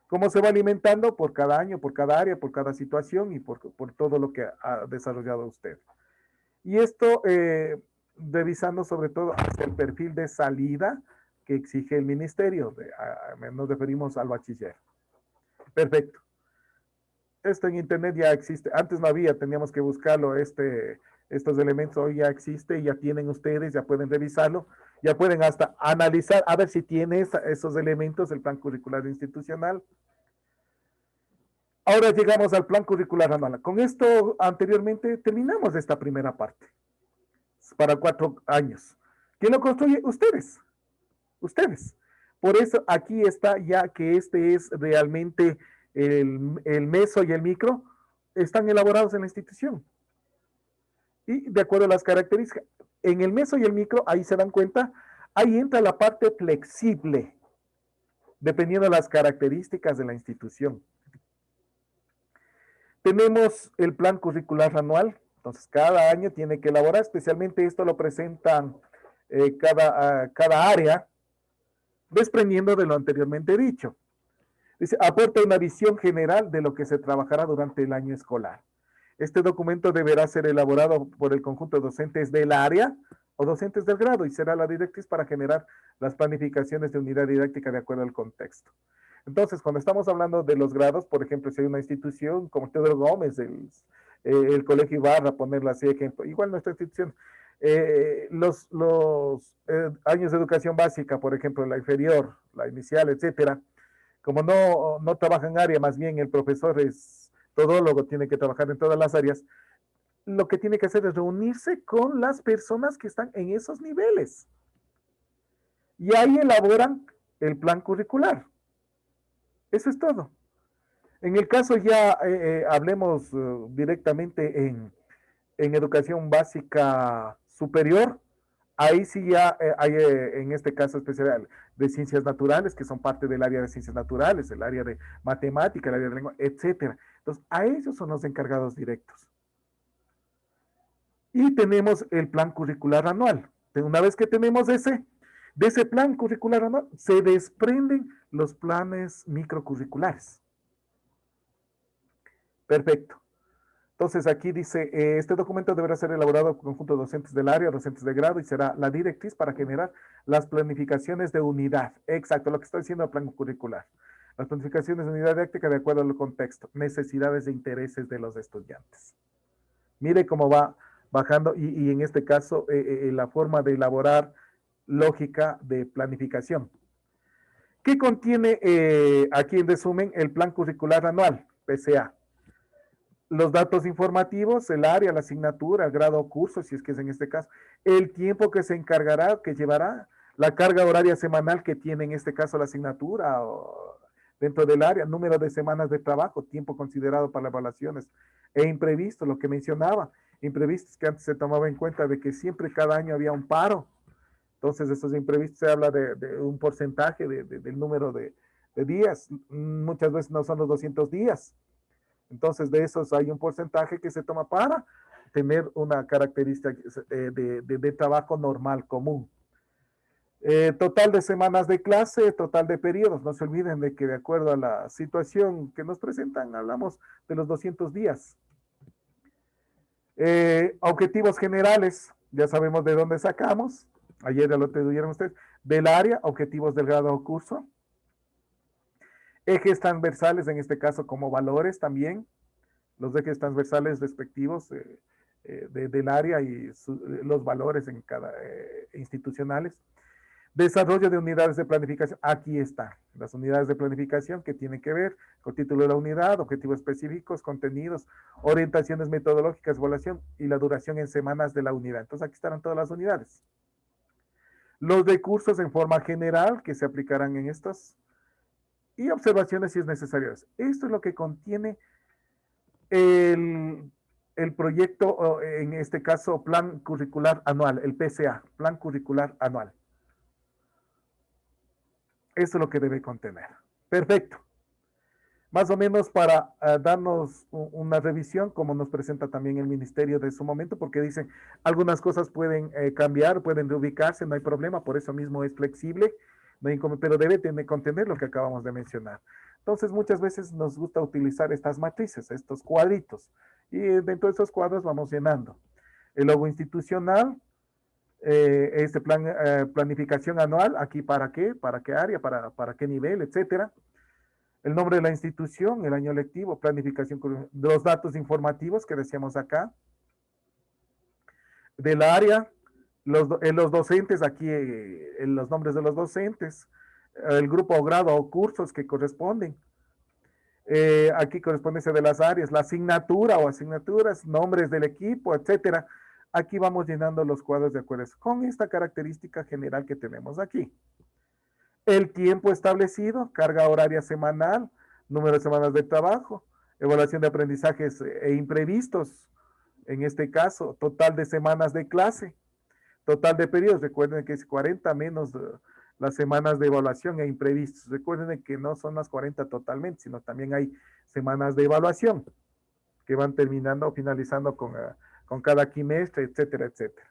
¿Cómo se va alimentando? Por cada año, por cada área, por cada situación y por todo lo que ha desarrollado usted. Y esto revisando sobre todo hacia el perfil de salida que exige el ministerio. Nos referimos al bachiller. Perfecto. Esto en internet ya existe. Antes no había, teníamos que buscarlo. Estos elementos hoy ya existe, ya tienen ustedes, ya pueden revisarlo, ya pueden hasta analizar, a ver si tiene esos elementos del plan curricular institucional. Ahora llegamos al plan curricular anual. Con esto anteriormente terminamos esta primera parte. Para 4 años. ¿Quién lo construye? Ustedes. Ustedes. Por eso aquí está ya que este es realmente el meso y el micro están elaborados en la institución. Y de acuerdo a las características, en el meso y el micro, ahí se dan cuenta, ahí entra la parte flexible, dependiendo de las características de la institución. Tenemos el plan curricular anual, entonces cada año tiene que elaborar, especialmente esto lo presentan cada área, desprendiendo de lo anteriormente dicho. Dice, aporta una visión general de lo que se trabajará durante el año escolar. Este documento deberá ser elaborado por el conjunto de docentes del área o docentes del grado y será la directriz para generar las planificaciones de unidad didáctica de acuerdo al contexto. Entonces, cuando estamos hablando de los grados, por ejemplo, si hay una institución como Teodoro Gómez, el Colegio Ibarra, ponerlo así ejemplo, igual nuestra institución, los años de educación básica, por ejemplo, la inferior, la inicial, etcétera, como no trabaja en área, más bien el profesor es todólogo, tiene que trabajar en todas las áreas, lo que tiene que hacer es reunirse con las personas que están en esos niveles. Y ahí elaboran el plan curricular. Eso es todo. En el caso ya hablemos directamente en educación básica superior, ahí sí ya hay en este caso especial de ciencias naturales, que son parte del área de ciencias naturales, el área de matemática, el área de lengua, etcétera. Entonces, a ellos son los encargados directos. Y tenemos el plan curricular anual. Una vez que tenemos de ese plan curricular anual, se desprenden los planes microcurriculares. Perfecto. Entonces aquí dice, este documento deberá ser elaborado por conjunto de docentes del área, docentes de grado y será la directriz para generar las planificaciones de unidad. Exacto, lo que está diciendo el plan curricular. Las planificaciones de unidad didáctica de acuerdo al contexto, necesidades e intereses de los estudiantes. Mire cómo va bajando y en este caso la forma de elaborar lógica de planificación. ¿Qué contiene aquí en resumen el plan curricular anual, PCA? Los datos informativos, el área, la asignatura, el grado o curso, si es que es en este caso, el tiempo que se encargará, que llevará, la carga horaria semanal que tiene en este caso la asignatura o dentro del área, número de semanas de trabajo, tiempo considerado para las evaluaciones e imprevisto, lo que mencionaba, imprevistos que antes se tomaba en cuenta de que siempre cada año había un paro. Entonces, esos imprevistos se habla de un porcentaje del número de días. Muchas veces no son los 200 días. Entonces, de esos hay un porcentaje que se toma para tener una característica de trabajo normal, común. Total de semanas de clase, total de periodos. No se olviden de que de acuerdo a la situación que nos presentan, hablamos de los 200 días. Objetivos generales, ya sabemos de dónde sacamos. Ayer ya lo tuvieron ustedes. Del área, objetivos del grado o curso. Ejes transversales, en este caso como valores también, los ejes transversales respectivos del área y los valores en cada institucionales. Desarrollo de unidades de planificación, aquí están las unidades de planificación que tienen que ver con título de la unidad, objetivos específicos, contenidos, orientaciones metodológicas, evaluación y la duración en semanas de la unidad. Entonces aquí estarán todas las unidades. Los recursos en forma general que se aplicarán en estos y observaciones si es necesario. Esto es lo que contiene el proyecto, en este caso, plan curricular anual, el PCA, plan curricular anual. Eso es lo que debe contener. Perfecto. Más o menos para darnos una revisión, como nos presenta también el ministerio de su momento, porque dicen algunas cosas pueden cambiar, pueden reubicarse, no hay problema, por eso mismo es flexible, pero debe contener lo que acabamos de mencionar. Entonces, muchas veces nos gusta utilizar estas matrices, estos cuadritos, y dentro de esos cuadros vamos llenando. El logo institucional, este plan, planificación anual, aquí para qué área, para qué nivel, etcétera. El nombre de la institución, el año lectivo, planificación, los datos informativos que decíamos acá, del área, los docentes, aquí los nombres de los docentes, el grupo o grado o cursos que corresponden. Aquí correspondencia de las áreas, la asignatura o asignaturas, nombres del equipo, etcétera. Aquí vamos llenando los cuadros de acuerdo con esta característica general que tenemos aquí. El tiempo establecido, carga horaria semanal, número de semanas de trabajo, evaluación de aprendizajes e imprevistos, en este caso, total de semanas de clase, total de periodos, recuerden que es 40 menos las semanas de evaluación e imprevistos. Recuerden que no son las 40 totalmente, sino también hay semanas de evaluación que van terminando o finalizando con cada quimestre, etcétera, etcétera.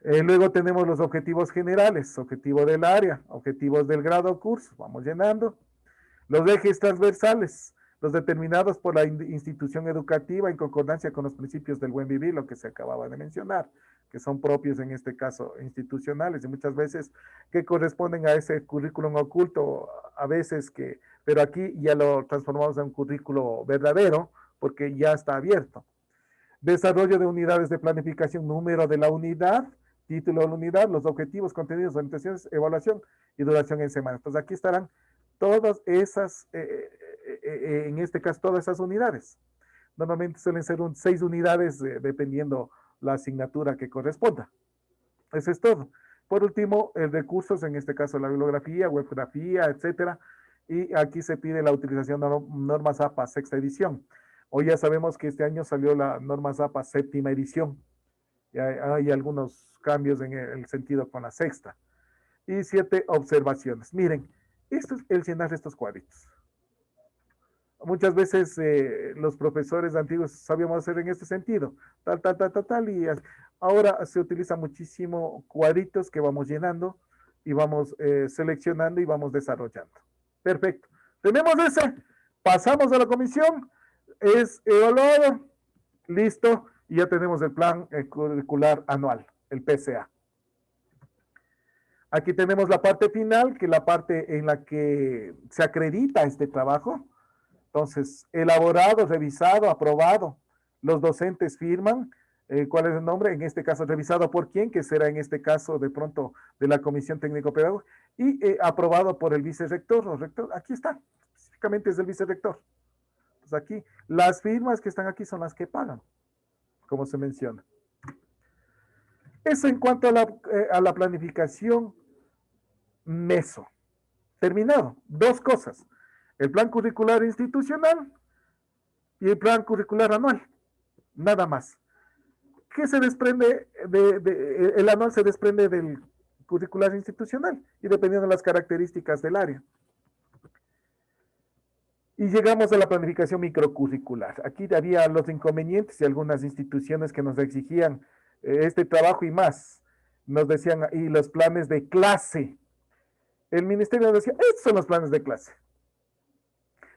Luego tenemos los objetivos generales, objetivo del área, objetivos del grado o curso, vamos llenando. Los ejes transversales, los determinados por la institución educativa en concordancia con los principios del buen vivir, lo que se acababa de mencionar, que son propios en este caso institucionales y muchas veces que corresponden a ese currículum oculto, a veces pero aquí ya lo transformamos en un currículo verdadero porque ya está abierto. Desarrollo de unidades de planificación, número de la unidad, título de la unidad, los objetivos, contenidos, orientaciones, evaluación y duración en semana. Entonces aquí estarán todas esas, en este caso, todas esas unidades. Normalmente suelen ser 6 unidades dependiendo la asignatura que corresponda. Eso es todo. Por último, recursos, en este caso la bibliografía, webgrafía, etcétera. Y aquí se pide la utilización de normas APA sexta edición. Hoy ya sabemos que este año salió la normas APA séptima edición. Ya hay algunos cambios en el sentido con la sexta. Y 7 observaciones. Miren, esto es el llenar de estos cuadritos. Muchas veces los profesores antiguos sabíamos hacer en este sentido, tal, y ahora se utiliza muchísimo cuadritos que vamos llenando y vamos seleccionando y vamos desarrollando. Perfecto. Tenemos ese, pasamos a la comisión, es evaluado, listo, y ya tenemos el plan curricular anual, el PCA. Aquí tenemos la parte final, que es la parte en la que se acredita este trabajo. Entonces, elaborado, revisado, aprobado. Los docentes firman. ¿Cuál es el nombre? En este caso, revisado por quién, que será en este caso de pronto de la Comisión Técnico-Pedagógica, y aprobado por el vicerrector o rector. Aquí está, específicamente es el vicerrector. Entonces, aquí, las firmas que están aquí son las que pagan, como se menciona. Eso en cuanto a la planificación MESO. Terminado. 2 cosas. El plan curricular institucional y el plan curricular anual. Nada más. ¿Qué se desprende el anual se desprende del curricular institucional y dependiendo de las características del área. Y llegamos a la planificación microcurricular. Aquí había los inconvenientes y algunas instituciones que nos exigían este trabajo y más. Nos decían, y los planes de clase. El ministerio nos decía, estos son los planes de clase.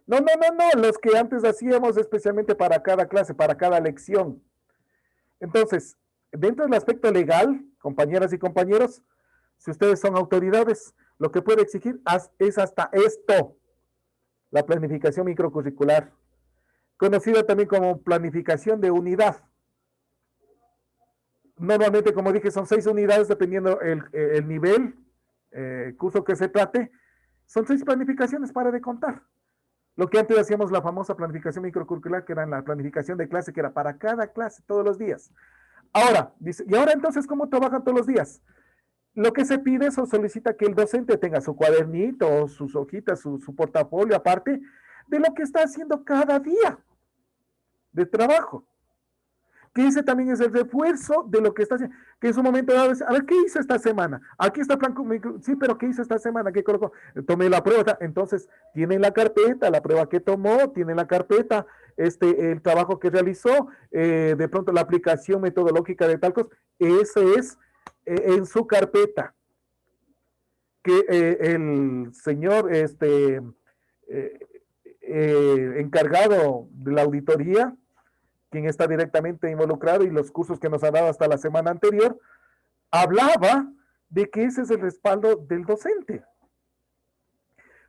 No, los que antes hacíamos especialmente para cada clase, para cada lección. Entonces, dentro del aspecto legal, compañeras y compañeros, si ustedes son autoridades, lo que puede exigir es hasta esto, la planificación microcurricular, conocida también como planificación de unidad. Normalmente, como dije, son 6 unidades dependiendo el nivel, curso que se trate. Son 6 planificaciones para de contar. Lo que antes hacíamos la famosa planificación microcurricular, que era la planificación de clase, que era para cada clase todos los días. Ahora, dice, ¿y ahora entonces cómo trabajan todos los días? Lo que se pide es o solicita que el docente tenga su cuadernito, sus hojitas, su portafolio aparte de lo que está haciendo cada día de trabajo. Que ese también es el refuerzo de lo que está haciendo. Que en su momento dado, a ver, ¿qué hizo esta semana? Aquí está el plan, sí, pero ¿qué hizo esta semana? ¿Qué colocó? Tomé la prueba. Entonces, tienen la carpeta, la prueba que tomó, tienen la carpeta, el trabajo que realizó, de pronto la aplicación metodológica de tal cosa. Ese es en su carpeta. Que el señor encargado de la auditoría, quien está directamente involucrado y los cursos que nos ha dado hasta la semana anterior, hablaba de que ese es el respaldo del docente.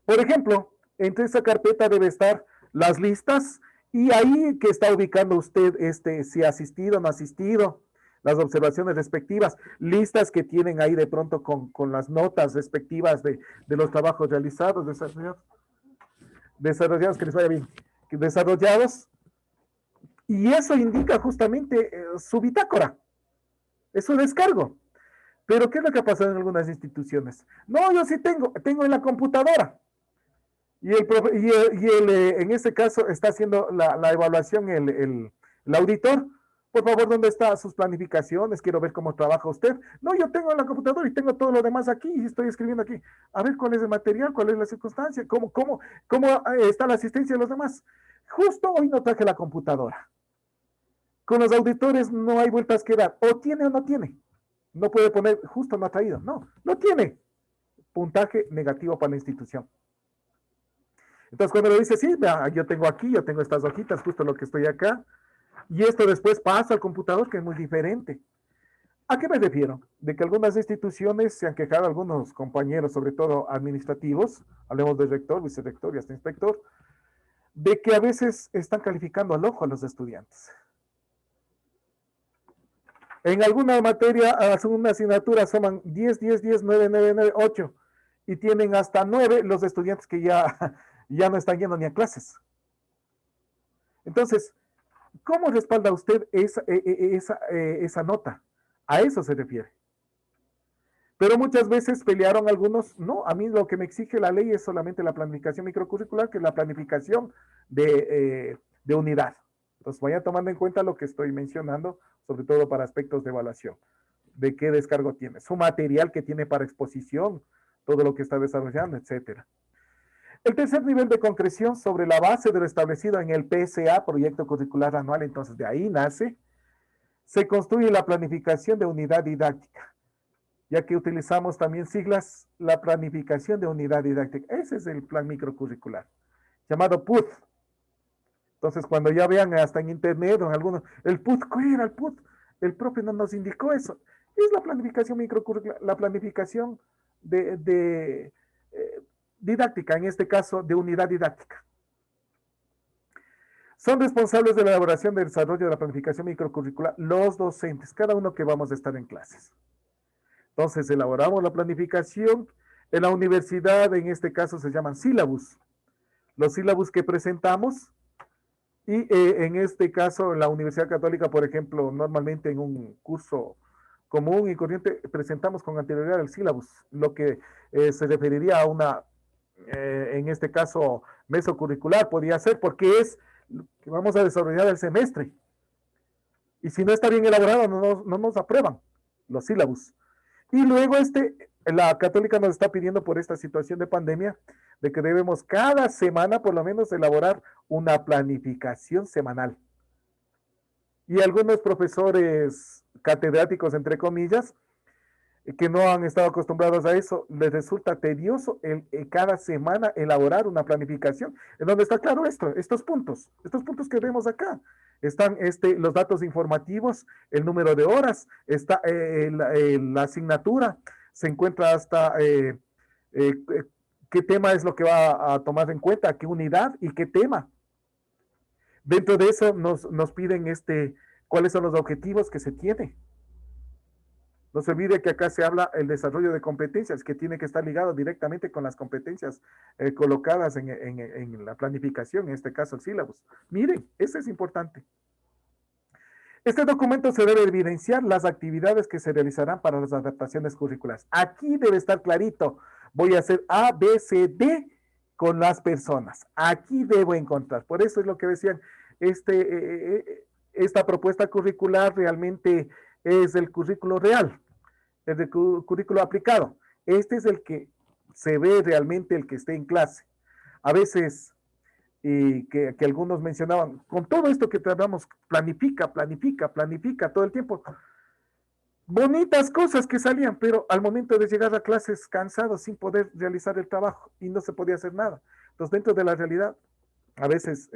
Por ejemplo, entre esa carpeta debe estar las listas y ahí que está ubicando usted si ha asistido o no ha asistido, las observaciones respectivas, listas que tienen ahí de pronto con las notas respectivas de los trabajos realizados, desarrollados, que les vaya bien, desarrollados. Y eso indica justamente su bitácora, es su descargo. Pero ¿qué es lo que ha pasado en algunas instituciones? No, yo sí tengo en la computadora. Y en este caso está haciendo la evaluación el auditor. Por favor, ¿dónde están sus planificaciones? Quiero ver cómo trabaja usted. No, yo tengo en la computadora y tengo todo lo demás aquí y estoy escribiendo aquí. A ver cuál es el material, cuál es la circunstancia, cómo está la asistencia de los demás. Justo hoy no traje la computadora. Con los auditores no hay vueltas que dar. O tiene o no tiene. No puede poner, justo no ha traído. No tiene. Puntaje negativo para la institución. Entonces, cuando le dice, sí, yo tengo aquí, yo tengo estas hojitas, justo lo que estoy acá, y esto después pasa al computador, que es muy diferente. ¿A qué me refiero? De que algunas instituciones se han quejado, algunos compañeros, sobre todo administrativos, hablemos del rector, vicerrector y hasta inspector, de que a veces están calificando al ojo a los estudiantes. En alguna materia, una asignatura suman 10, 10, 10, 9, 9, 9, 8. y tienen hasta 9 los estudiantes que ya, ya no están yendo ni a clases. Entonces, ¿cómo respalda usted esa nota? A eso se refiere. Pero muchas veces pelearon algunos, no, a mí lo que me exige la ley es solamente la planificación microcurricular, que es la planificación de unidad. Entonces vaya tomando en cuenta lo que estoy mencionando, sobre todo para aspectos de evaluación, de qué descargo tiene, su material que tiene para exposición, todo lo que está desarrollando, etcétera. El tercer nivel de concreción sobre la base de lo establecido en el PSA, Proyecto Curricular Anual, entonces de ahí nace, se construye la planificación de unidad didáctica, ya que utilizamos también siglas, la planificación de unidad didáctica. Ese es el plan microcurricular, llamado PUD. Entonces, cuando ya vean hasta en internet o en algunos, el PUD, ¿cuál era el PUD? El profe no nos indicó eso. Es la planificación microcurricular, la planificación de didáctica, en este caso de unidad didáctica. Son responsables de la elaboración del desarrollo de la planificación microcurricular los docentes, cada uno que vamos a estar en clases. Entonces, elaboramos la planificación. En la universidad, en este caso, se llaman sílabus. Los sílabus que presentamos, y en este caso, en la Universidad Católica, por ejemplo, normalmente en un curso común y corriente, presentamos con anterioridad el sílabus, lo que se referiría a una, en este caso, mesocurricular, podría ser, porque es que vamos a desarrollar el semestre. Y si no está bien elaborado, no nos aprueban los sílabus. Y luego la Católica nos está pidiendo por esta situación de pandemia de que debemos cada semana por lo menos elaborar una planificación semanal. Y algunos profesores catedráticos, entre comillas, que no han estado acostumbrados a eso, les resulta tedioso cada semana elaborar una planificación, en donde está claro estos puntos que vemos acá. Están los datos informativos, el número de horas, está la asignatura, se encuentra hasta qué tema es lo que va a tomar en cuenta, qué unidad y qué tema. Dentro de eso nos piden cuáles son los objetivos que se tiene. No se olvide que acá se habla el desarrollo de competencias, que tiene que estar ligado directamente con las competencias colocadas en la planificación, en este caso el sílabus. Miren, eso es importante. Este documento se debe evidenciar las actividades que se realizarán para las adaptaciones curriculares. Aquí debe estar clarito. Voy a hacer A, B, C, D con las personas. Aquí debo encontrar. Por eso es lo que decían, esta propuesta curricular realmente es el currículo real, es el currículo aplicado. Este es el que se ve realmente el que esté en clase. A veces, que algunos mencionaban, con todo esto que tratamos, planifica todo el tiempo. Bonitas cosas que salían, pero al momento de llegar a clases cansados sin poder realizar el trabajo y no se podía hacer nada. Entonces, dentro de la realidad, a veces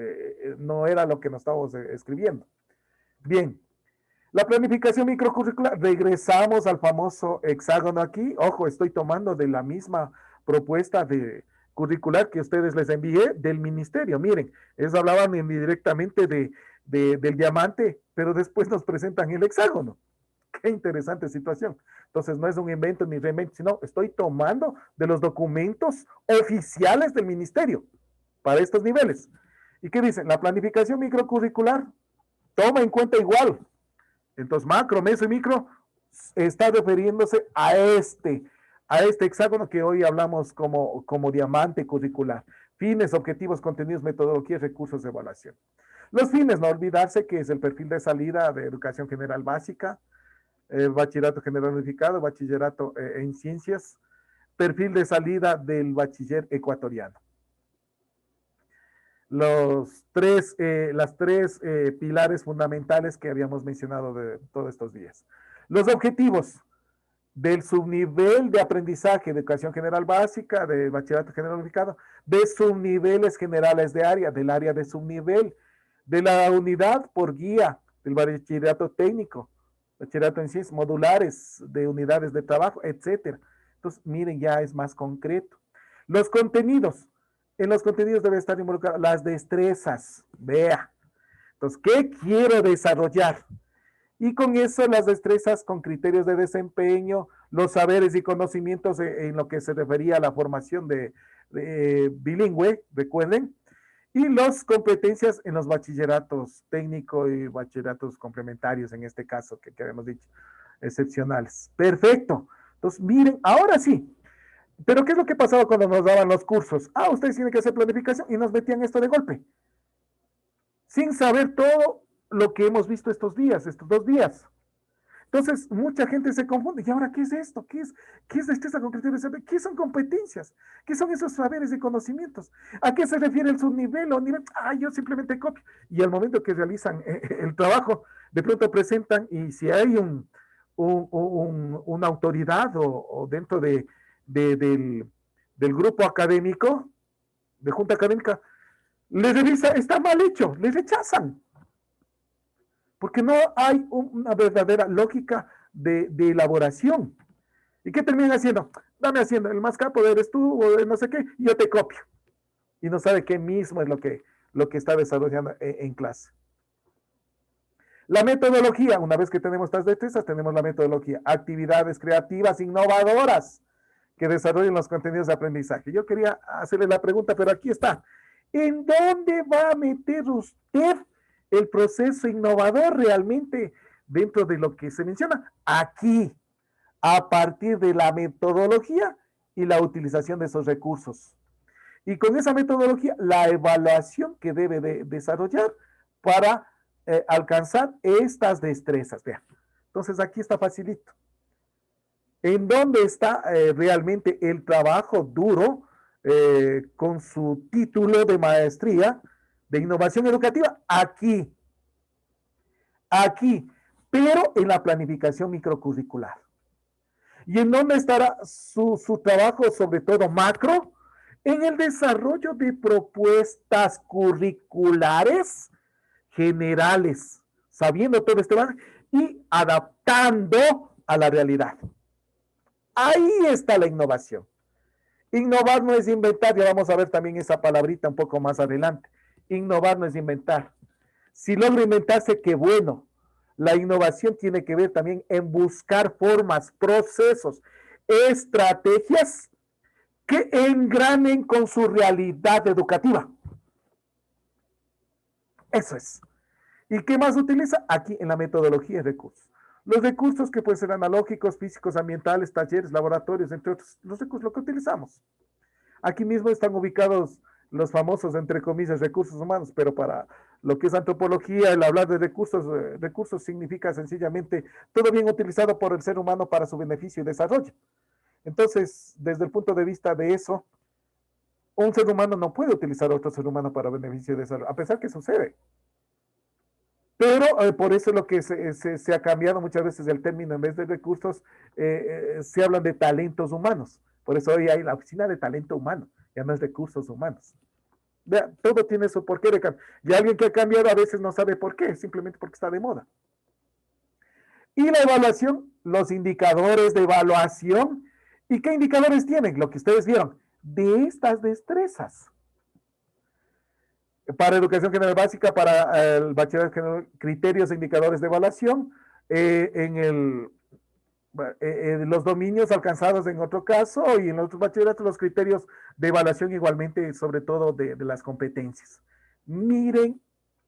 no era lo que nos estábamos escribiendo. Bien, la planificación microcurricular, regresamos al famoso hexágono aquí. Ojo, estoy tomando de la misma propuesta de curricular que ustedes les envié del ministerio. Miren, ellos hablaban directamente del diamante, pero después nos presentan el hexágono. Qué interesante situación. Entonces, no es un invento ni reinvento, sino estoy tomando de los documentos oficiales del ministerio para estos niveles. ¿Y qué dicen? La planificación microcurricular toma en cuenta igual. Entonces, macro, meso y micro está refiriéndose a este hexágono que hoy hablamos como diamante curricular. Fines, objetivos, contenidos, metodologías, recursos de evaluación. Los fines, no olvidarse que es el perfil de salida de educación general básica, bachillerato general unificado, bachillerato en ciencias, perfil de salida del bachiller ecuatoriano. Las tres pilares fundamentales que habíamos mencionado de todos estos días. Los objetivos del subnivel de aprendizaje de educación general básica, de bachillerato general unificado, de subniveles generales de área, del área de subnivel, de la unidad por guía, del bachillerato técnico, bachillerato en ciencias modulares, de unidades de trabajo, etcétera. Entonces, miren, ya es más concreto. Los contenidos. En los contenidos debe estar involucrado las destrezas. Vea. Entonces, ¿qué quiero desarrollar? Y con eso las destrezas con criterios de desempeño, los saberes y conocimientos en lo que se refería a la formación de bilingüe, recuerden, y las competencias en los bachilleratos técnico y bachilleratos complementarios, en este caso, que habíamos dicho, excepcionales. Perfecto. Entonces, miren, ahora sí. Pero ¿qué es lo que pasaba cuando nos daban los cursos? Ah, ustedes tienen que hacer planificación y nos metían esto de golpe, sin saber todo lo que hemos visto estos días, estos 2 días. Entonces, mucha gente se confunde. ¿Y ahora qué es esto? ¿Qué es destreza cognitiva? ¿Qué son competencias? ¿Qué son esos saberes y conocimientos? ¿A qué se refiere el subnivel o nivel? Ah, yo simplemente copio. Y al momento que realizan el trabajo, de pronto presentan, y si hay una autoridad o dentro del grupo académico, de junta académica, les revisa, está mal hecho, les rechazan porque no hay una verdadera lógica de elaboración. ¿Y qué terminan haciendo? Dame haciendo, el más capo eres tú, o no sé qué, y yo te copio. Y no sabe qué mismo es lo que está desarrollando en clase. La metodología, una vez que tenemos estas destrezas, tenemos la metodología, actividades creativas innovadoras que desarrollen los contenidos de aprendizaje. Yo quería hacerle la pregunta, pero aquí está. ¿En dónde va a meter usted el proceso innovador realmente dentro de lo que se menciona? Aquí, a partir de la metodología y la utilización de esos recursos. Y con esa metodología, la evaluación que debe de desarrollar para alcanzar estas destrezas. Vean. Entonces, aquí está facilito. ¿En dónde está realmente el trabajo duro con su título de maestría de innovación educativa? Aquí, pero en la planificación microcurricular. ¿Y en dónde estará su trabajo, sobre todo macro? En el desarrollo de propuestas curriculares generales, sabiendo todo este tema y adaptando a la realidad. Ahí está la innovación. Innovar no es inventar, ya vamos a ver también esa palabrita un poco más adelante. Innovar no es inventar. Si logra inventarse, qué bueno. La innovación tiene que ver también en buscar formas, procesos, estrategias que engranen con su realidad educativa. Eso es. ¿Y qué más utiliza? Aquí en la metodología de recursos. Los recursos que pueden ser analógicos, físicos, ambientales, talleres, laboratorios, entre otros, los recursos, lo que utilizamos. Aquí mismo están ubicados los famosos, entre comillas, recursos humanos, pero para lo que es antropología, el hablar de recursos significa sencillamente todo bien utilizado por el ser humano para su beneficio y desarrollo. Entonces, desde el punto de vista de eso, un ser humano no puede utilizar a otro ser humano para beneficio y desarrollo, a pesar que sucede. Pero por eso es lo que se ha cambiado muchas veces el término, en vez de recursos, se hablan de talentos humanos. Por eso hoy hay la oficina de talento humano, ya no es recursos humanos. Vea, todo tiene su porqué de cambiar. Y alguien que ha cambiado a veces no sabe por qué, simplemente porque está de moda. Y la evaluación, los indicadores de evaluación. ¿Y qué indicadores tienen? Lo que ustedes vieron, de estas destrezas. Para educación general básica, para el bachillerato general, criterios e indicadores de evaluación, en los dominios alcanzados en otro caso, y en otros bachilleratos los criterios de evaluación igualmente, sobre todo de las competencias. Miren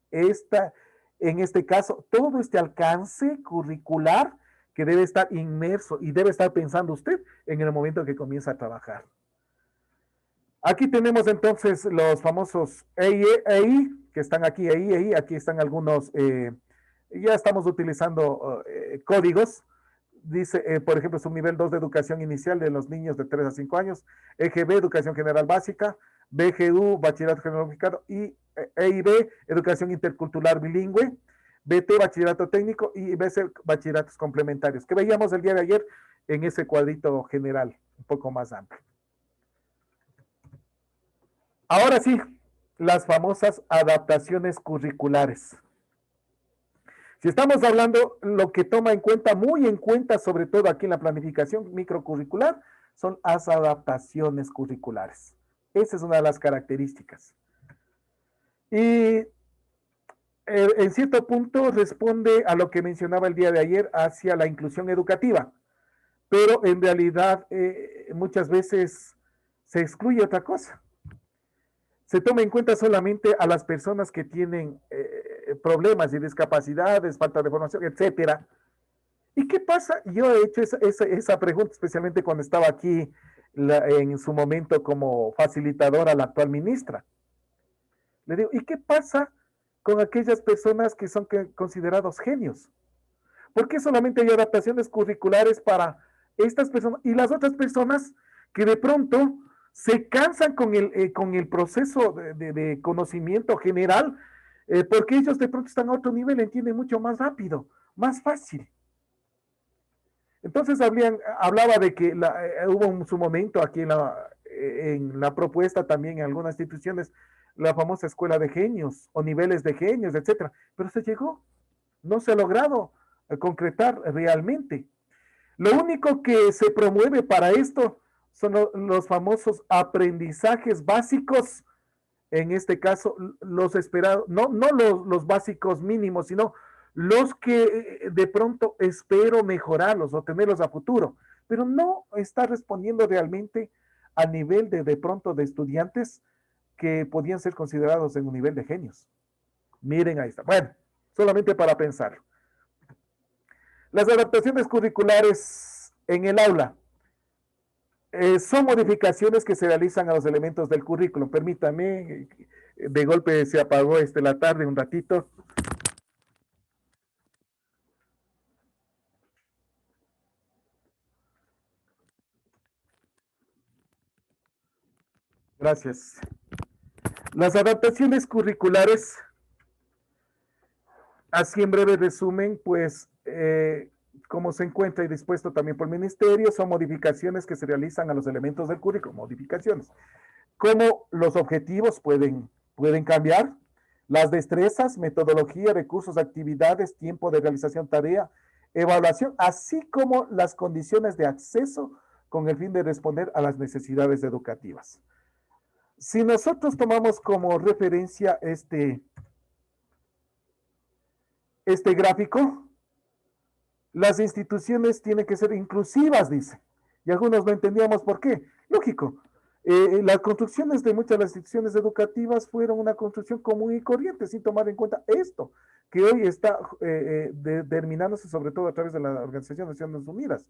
en este caso, todo este alcance curricular que debe estar inmerso y debe estar pensando usted en el momento que comienza a trabajar. Aquí tenemos entonces los famosos EI, que están aquí, aquí están algunos, ya estamos utilizando códigos. Dice, por ejemplo, es un nivel 2 de educación inicial de los niños de 3 a 5 años, EGB, educación general básica, BGU, bachillerato general unificado, y EIB, educación intercultural bilingüe, BT, bachillerato técnico, y BC, bachilleratos complementarios, que veíamos el día de ayer en ese cuadrito general, un poco más amplio. Ahora sí, las famosas adaptaciones curriculares. Si estamos hablando, lo que toma en cuenta, muy en cuenta, sobre todo aquí en la planificación microcurricular, son las adaptaciones curriculares. Esa es una de las características. Y en cierto punto responde a lo que mencionaba el día de ayer hacia la inclusión educativa. pero en realidad muchas veces se excluye otra cosa. Se toma en cuenta solamente a las personas que tienen problemas y discapacidades, falta de formación, etcétera. ¿Y qué pasa? Yo he hecho esa pregunta, especialmente cuando estaba aquí en su momento como facilitadora a la actual ministra. Le digo, ¿y qué pasa con aquellas personas que son considerados genios? ¿Por qué solamente hay adaptaciones curriculares para estas personas y las otras personas que de pronto se cansan con el proceso de conocimiento general? Porque ellos de pronto están a otro nivel, entienden mucho más rápido, más fácil. Entonces hablaba de que hubo en su momento aquí en la propuesta también en algunas instituciones la famosa escuela de genios o niveles de genios, etcétera, pero se llegó, no se ha logrado concretar realmente. Lo único que se promueve para esto son los famosos aprendizajes básicos, en este caso los esperados, no los básicos mínimos, sino los que de pronto espero mejorarlos o tenerlos a futuro, pero no está respondiendo realmente al nivel de pronto de estudiantes que podían ser considerados en un nivel de genios. Miren, ahí está. Bueno, solamente para pensarlo. Las adaptaciones curriculares en el aula son modificaciones que se realizan a los elementos del currículum. Permítame, de golpe se apagó la tarde un ratito. Gracias. Las adaptaciones curriculares, así en breve resumen, pues como se encuentra y dispuesto también por el ministerio, son modificaciones que se realizan a los elementos del currículum, modificaciones. Como los objetivos pueden cambiar, las destrezas, metodología, recursos, actividades, tiempo de realización, tarea, evaluación, así como las condiciones de acceso con el fin de responder a las necesidades educativas. Si nosotros tomamos como referencia este gráfico, las instituciones tienen que ser inclusivas, dice. Y algunos no entendíamos por qué. Lógico, las construcciones de muchas de las instituciones educativas fueron una construcción común y corriente, sin tomar en cuenta esto, que hoy está determinándose sobre todo a través de la Organización de Naciones Unidas.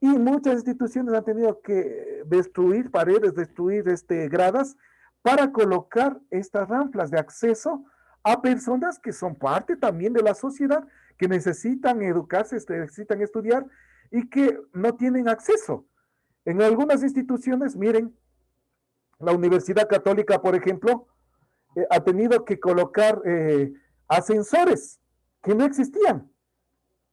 Y muchas instituciones han tenido que destruir paredes, destruir gradas, para colocar estas ramplas de acceso a personas que son parte también de la sociedad, que necesitan educarse, necesitan estudiar y que no tienen acceso. En algunas instituciones, miren, la Universidad Católica, por ejemplo, ha tenido que colocar ascensores que no existían.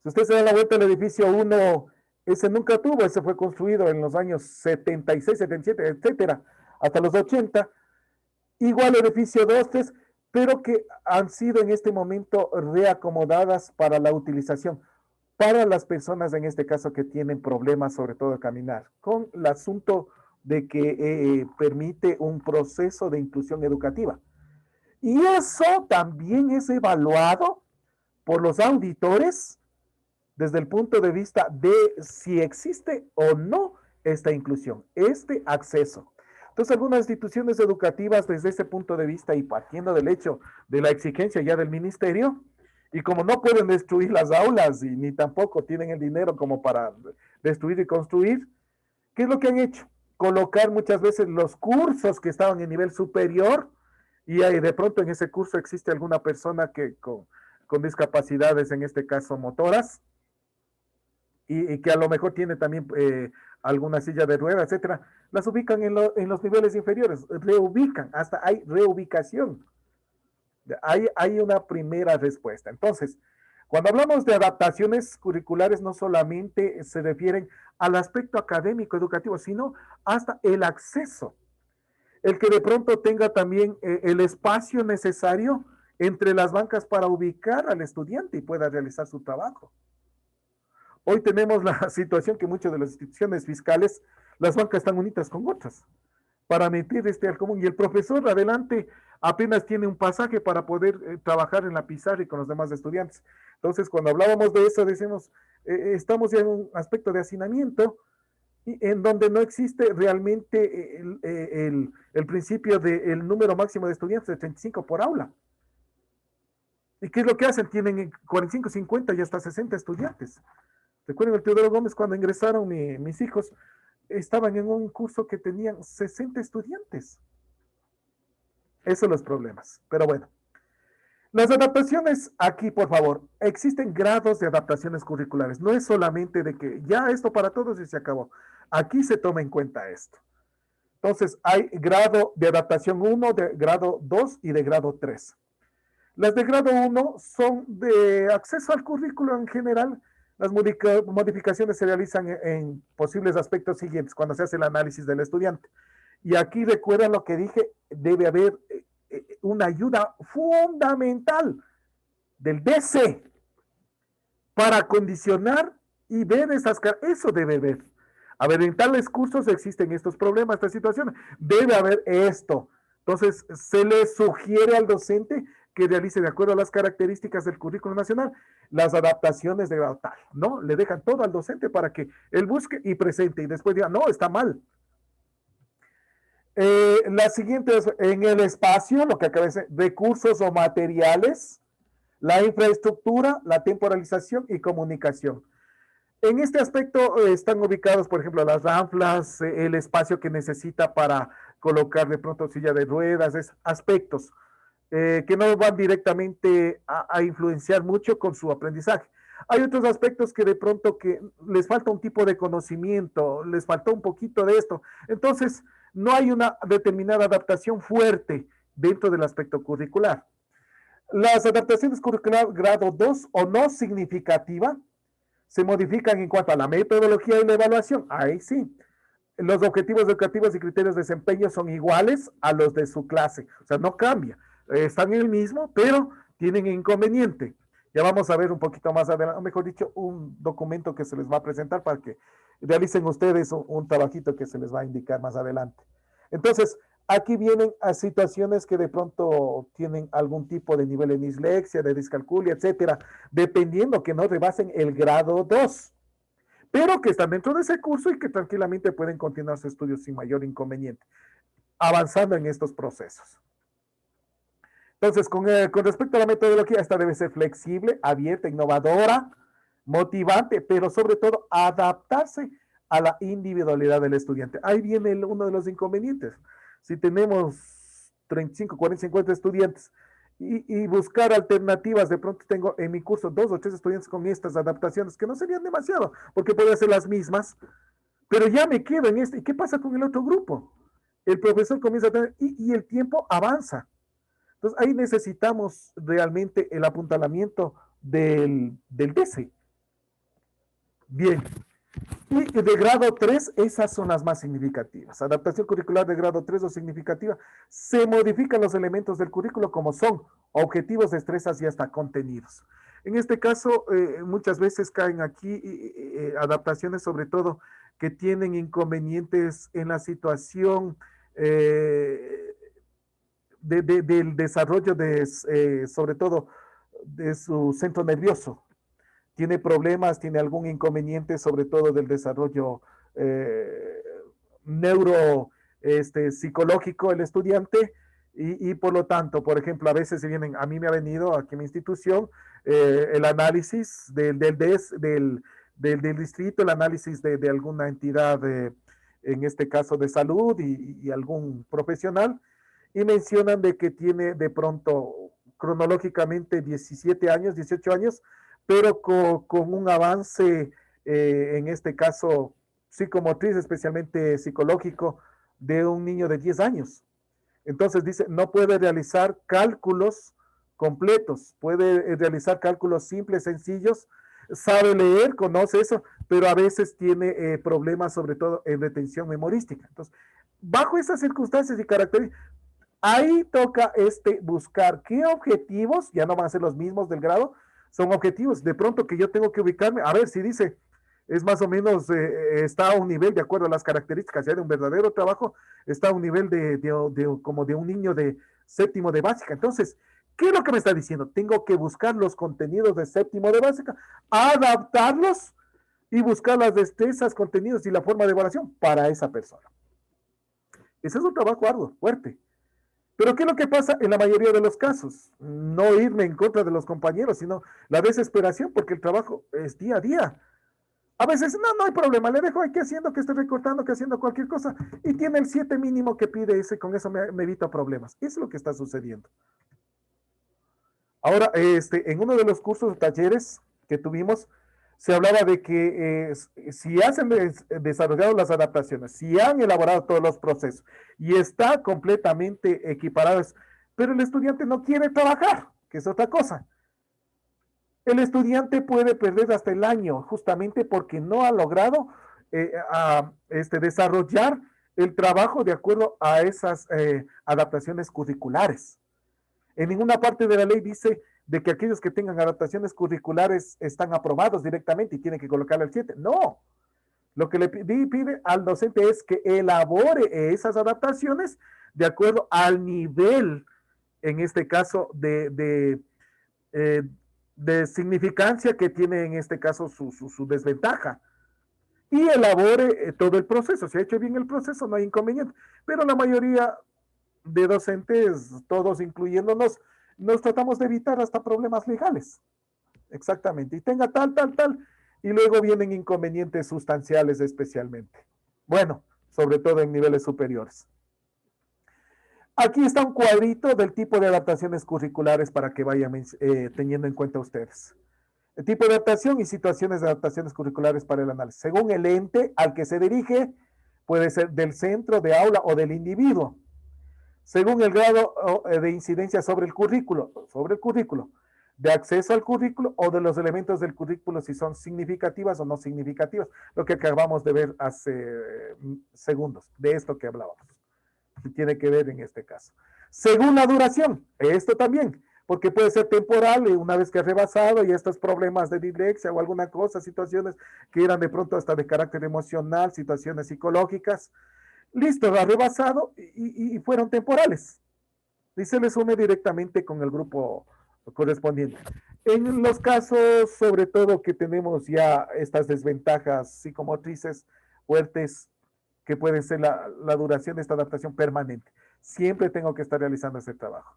Si usted se da la vuelta al edificio 1, ese nunca tuvo, ese fue construido en los años 76, 77, etcétera, hasta los 80. Igual el edificio 2, 3, pero que han sido en este momento reacomodadas para la utilización para las personas, en este caso, que tienen problemas, sobre todo de caminar, con el asunto de que permite un proceso de inclusión educativa. Y eso también es evaluado por los auditores desde el punto de vista de si existe o no esta inclusión, este acceso. Entonces, algunas instituciones educativas desde ese punto de vista y partiendo del hecho de la exigencia ya del ministerio, y como no pueden destruir las aulas y ni tampoco tienen el dinero como para destruir y construir, ¿qué es lo que han hecho? Colocar muchas veces los cursos que estaban en nivel superior y de pronto en ese curso existe alguna persona que con discapacidades, en este caso motoras, y que a lo mejor tiene también alguna silla de ruedas, etcétera, las ubican en los niveles inferiores, reubican, hasta hay reubicación. Hay una primera respuesta. Entonces, cuando hablamos de adaptaciones curriculares, no solamente se refieren al aspecto académico, educativo, sino hasta el acceso. El que de pronto tenga también el espacio necesario entre las bancas para ubicar al estudiante y pueda realizar su trabajo. Hoy tenemos la situación que muchas de las instituciones fiscales, las bancas están unidas con otras para meter al común. Y el profesor adelante apenas tiene un pasaje para poder trabajar en la pizarra y con los demás estudiantes. Entonces, cuando hablábamos de eso, decimos, estamos en un aspecto de hacinamiento en donde no existe realmente el principio del número máximo de estudiantes de 35 por aula. ¿Y qué es lo que hacen? Tienen 45, 50 y hasta 60 estudiantes. Recuerden el Teodoro Gómez cuando ingresaron mis hijos, estaban en un curso que tenían 60 estudiantes. Esos son los problemas. Pero bueno. Las adaptaciones aquí, por favor, existen grados de adaptaciones curriculares. No es solamente de que ya esto para todos y se acabó. Aquí se toma en cuenta esto. Entonces, hay grado de adaptación 1, de grado 2 y de grado 3. Las de grado 1 son de acceso al currículo en general. Las modificaciones se realizan en posibles aspectos siguientes cuando se hace el análisis del estudiante. Y aquí recuerdan lo que dije, debe haber una ayuda fundamental del DC para condicionar y ver esas caras. Eso debe haber. A ver, en tales cursos existen estos problemas, estas situaciones. Debe haber esto. Entonces, se le sugiere al docente que realice, de acuerdo a las características del currículo nacional, las adaptaciones de grado tal, ¿no? Le dejan todo al docente para que él busque y presente y después diga, no, está mal. La siguiente es en el espacio, lo que acaba de decir, recursos o materiales, la infraestructura, la temporalización y comunicación. En este aspecto están ubicados, por ejemplo, las ranflas, el espacio que necesita para colocar de pronto silla de ruedas, aspectos que no van directamente a influenciar mucho con su aprendizaje. Hay otros aspectos que de pronto que les falta un tipo de conocimiento, les faltó un poquito de esto. Entonces, no hay una determinada adaptación fuerte dentro del aspecto curricular. Las adaptaciones curriculares grado 2 o no significativa se modifican en cuanto a la metodología y la evaluación. Ahí sí. Los objetivos educativos y criterios de desempeño son iguales a los de su clase. O sea, no cambia. Están en el mismo, pero tienen inconveniente. Ya vamos a ver un poquito más adelante, mejor dicho, un documento que se les va a presentar para que realicen ustedes un trabajito que se les va a indicar más adelante. Entonces, aquí vienen a situaciones que de pronto tienen algún tipo de nivel de dislexia, de discalculia, etcétera, dependiendo que no rebasen el grado 2, pero que están dentro de ese curso y que tranquilamente pueden continuar sus estudios sin mayor inconveniente, avanzando en estos procesos. Entonces, con respecto a la metodología, esta debe ser flexible, abierta, innovadora, motivante, pero sobre todo adaptarse a la individualidad del estudiante. Ahí viene uno de los inconvenientes. Si tenemos 35, 40, 50 estudiantes y buscar alternativas, de pronto tengo en mi curso 2 o 3 estudiantes con estas adaptaciones que no serían demasiado, porque podrían ser las mismas, pero ya me quedo en este. ¿Y qué pasa con el otro grupo? El profesor comienza a tener, y el tiempo avanza. Entonces, ahí necesitamos realmente el apuntalamiento del DC. Bien. Y de grado 3, esas son las más significativas. Adaptación curricular de grado 3 o significativa. Se modifican los elementos del currículo como son objetivos, destrezas y hasta contenidos. En este caso, muchas veces caen aquí adaptaciones, sobre todo, que tienen inconvenientes en la situación del desarrollo sobre todo, de su centro nervioso. Tiene problemas, tiene algún inconveniente, sobre todo del desarrollo neuro psicológico el estudiante, y por lo tanto, por ejemplo, a veces a mí me ha venido aquí en mi institución el análisis del distrito, el análisis de alguna entidad, en este caso de salud y algún profesional, y mencionan de que tiene de pronto cronológicamente 17 años, 18 años, pero con un avance, en este caso psicomotriz, especialmente psicológico, de un niño de 10 años. Entonces dice, no puede realizar cálculos completos, puede realizar cálculos simples, sencillos, sabe leer, conoce eso, pero a veces tiene problemas sobre todo en retención memorística. Entonces, bajo esas circunstancias y características, ahí toca buscar qué objetivos, ya no van a ser los mismos del grado, son objetivos de pronto que yo tengo que ubicarme, a ver si dice, es más o menos, está a un nivel de acuerdo a las características ya de un verdadero trabajo, está a un nivel como de un niño de séptimo de básica. Entonces, ¿Qué es lo que me está diciendo? Tengo que buscar los contenidos de séptimo de básica, adaptarlos y buscar las destrezas, contenidos y la forma de evaluación para esa persona. Ese es un trabajo arduo, fuerte. Pero ¿qué es lo que pasa en la mayoría de los casos? No irme en contra de los compañeros, sino la desesperación, porque el trabajo es día a día. A veces, no hay problema, le dejo aquí haciendo, que estoy recortando, que haciendo cualquier cosa, y tiene el 7 mínimo que pide ese, con eso me evito problemas. Eso es lo que está sucediendo. Ahora, en uno de los cursos o talleres que tuvimos, se hablaba de que si han desarrollado las adaptaciones, si han elaborado todos los procesos y está completamente equiparados, pero el estudiante no quiere trabajar, que es otra cosa. El estudiante puede perder hasta el año justamente porque no ha logrado desarrollar el trabajo de acuerdo a esas adaptaciones curriculares. En ninguna parte de la ley dice de que aquellos que tengan adaptaciones curriculares están aprobados directamente y tienen que colocarle el 7. No. Lo que le pide al docente es que elabore esas adaptaciones de acuerdo al nivel, en este caso, de significancia que tiene en este caso su desventaja. Y elabore todo el proceso. Si ha hecho bien el proceso, no hay inconveniente. Pero la mayoría de docentes, todos incluyéndonos, nos tratamos de evitar hasta problemas legales. Exactamente. Y tenga tal, y luego vienen inconvenientes sustanciales especialmente. Bueno, sobre todo en niveles superiores. Aquí está un cuadrito del tipo de adaptaciones curriculares para que vayan teniendo en cuenta ustedes. El tipo de adaptación y situaciones de adaptaciones curriculares para el análisis. Según el ente al que se dirige, puede ser del centro, de aula o del individuo. Según el grado de incidencia sobre el currículo, de acceso al currículo o de los elementos del currículo, si son significativas o no significativas, lo que acabamos de ver hace segundos, de esto que hablábamos, que tiene que ver en este caso. Según la duración, esto también, porque puede ser temporal, una vez que ha rebasado y estos problemas de dislexia o alguna cosa, situaciones que eran de pronto hasta de carácter emocional, situaciones psicológicas, listo, ha rebasado y fueron temporales. Y se les une directamente con el grupo correspondiente. En los casos, sobre todo, que tenemos ya estas desventajas psicomotrices fuertes, que pueden ser la duración de esta adaptación permanente. Siempre tengo que estar realizando ese trabajo.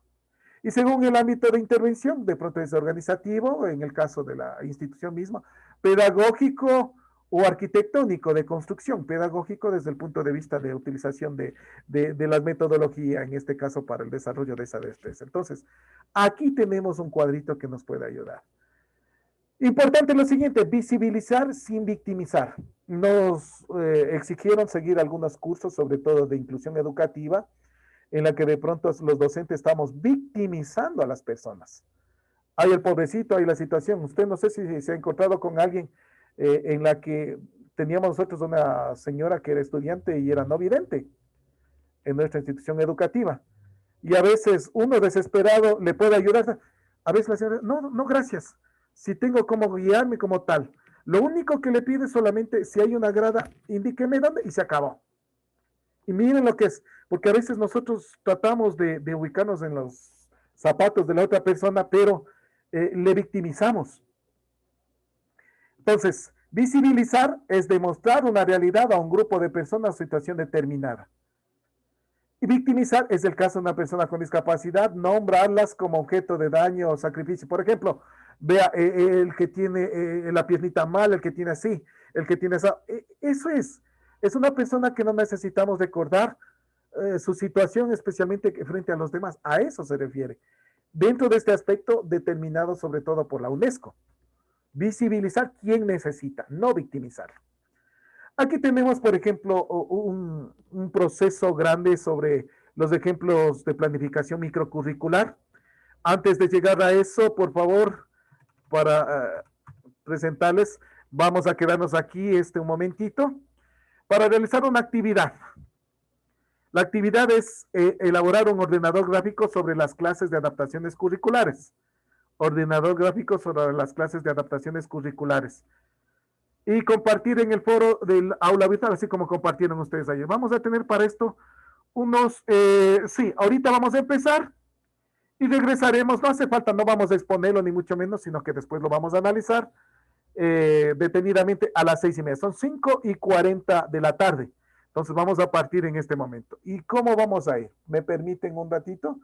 Y según el ámbito de intervención, de pronto es organizativo, en el caso de la institución misma, pedagógico o arquitectónico de construcción, pedagógico desde el punto de vista de utilización de la metodología, en este caso para el desarrollo de esa destreza. Entonces, aquí tenemos un cuadrito que nos puede ayudar. Importante lo siguiente, visibilizar sin victimizar. Nos exigieron seguir algunos cursos, sobre todo de inclusión educativa, en la que de pronto los docentes estamos victimizando a las personas. Hay el pobrecito, hay la situación. Usted no sé si se ha encontrado con alguien en la que teníamos nosotros una señora que era estudiante y era no vidente en nuestra institución educativa. Y a veces uno desesperado le puede ayudar. A veces la señora, no, gracias. Si tengo cómo guiarme como tal. Lo único que le pide solamente, si hay una grada, indíqueme dónde y se acabó. Y miren lo que es, porque a veces nosotros tratamos de ubicarnos en los zapatos de la otra persona, pero le victimizamos. Entonces, visibilizar es demostrar una realidad a un grupo de personas o situación determinada. Y victimizar es el caso de una persona con discapacidad, nombrarlas como objeto de daño o sacrificio. Por ejemplo, vea, el que tiene la piernita mal, el que tiene así, el que tiene esa. Eso es una persona que no necesitamos recordar su situación, especialmente frente a los demás. A eso se refiere. Dentro de este aspecto determinado sobre todo por la UNESCO. Visibilizar quién necesita, no victimizar. Aquí tenemos, por ejemplo, un proceso grande sobre los ejemplos de planificación microcurricular. Antes de llegar a eso, por favor, para presentarles, vamos a quedarnos aquí un momentito para realizar una actividad. La actividad es elaborar un ordenador gráfico sobre las clases de adaptaciones curriculares. Ordenador gráfico sobre las clases de adaptaciones curriculares. Y compartir en el foro del aula virtual, así como compartieron ustedes ayer. Vamos a tener para esto unos, sí, ahorita vamos a empezar y regresaremos, no hace falta, no vamos a exponerlo ni mucho menos, sino que después lo vamos a analizar detenidamente a las 6:30. Son 5:40 de la tarde. Entonces vamos a partir en este momento. ¿Y cómo vamos a ir? ¿Me permiten un ratito?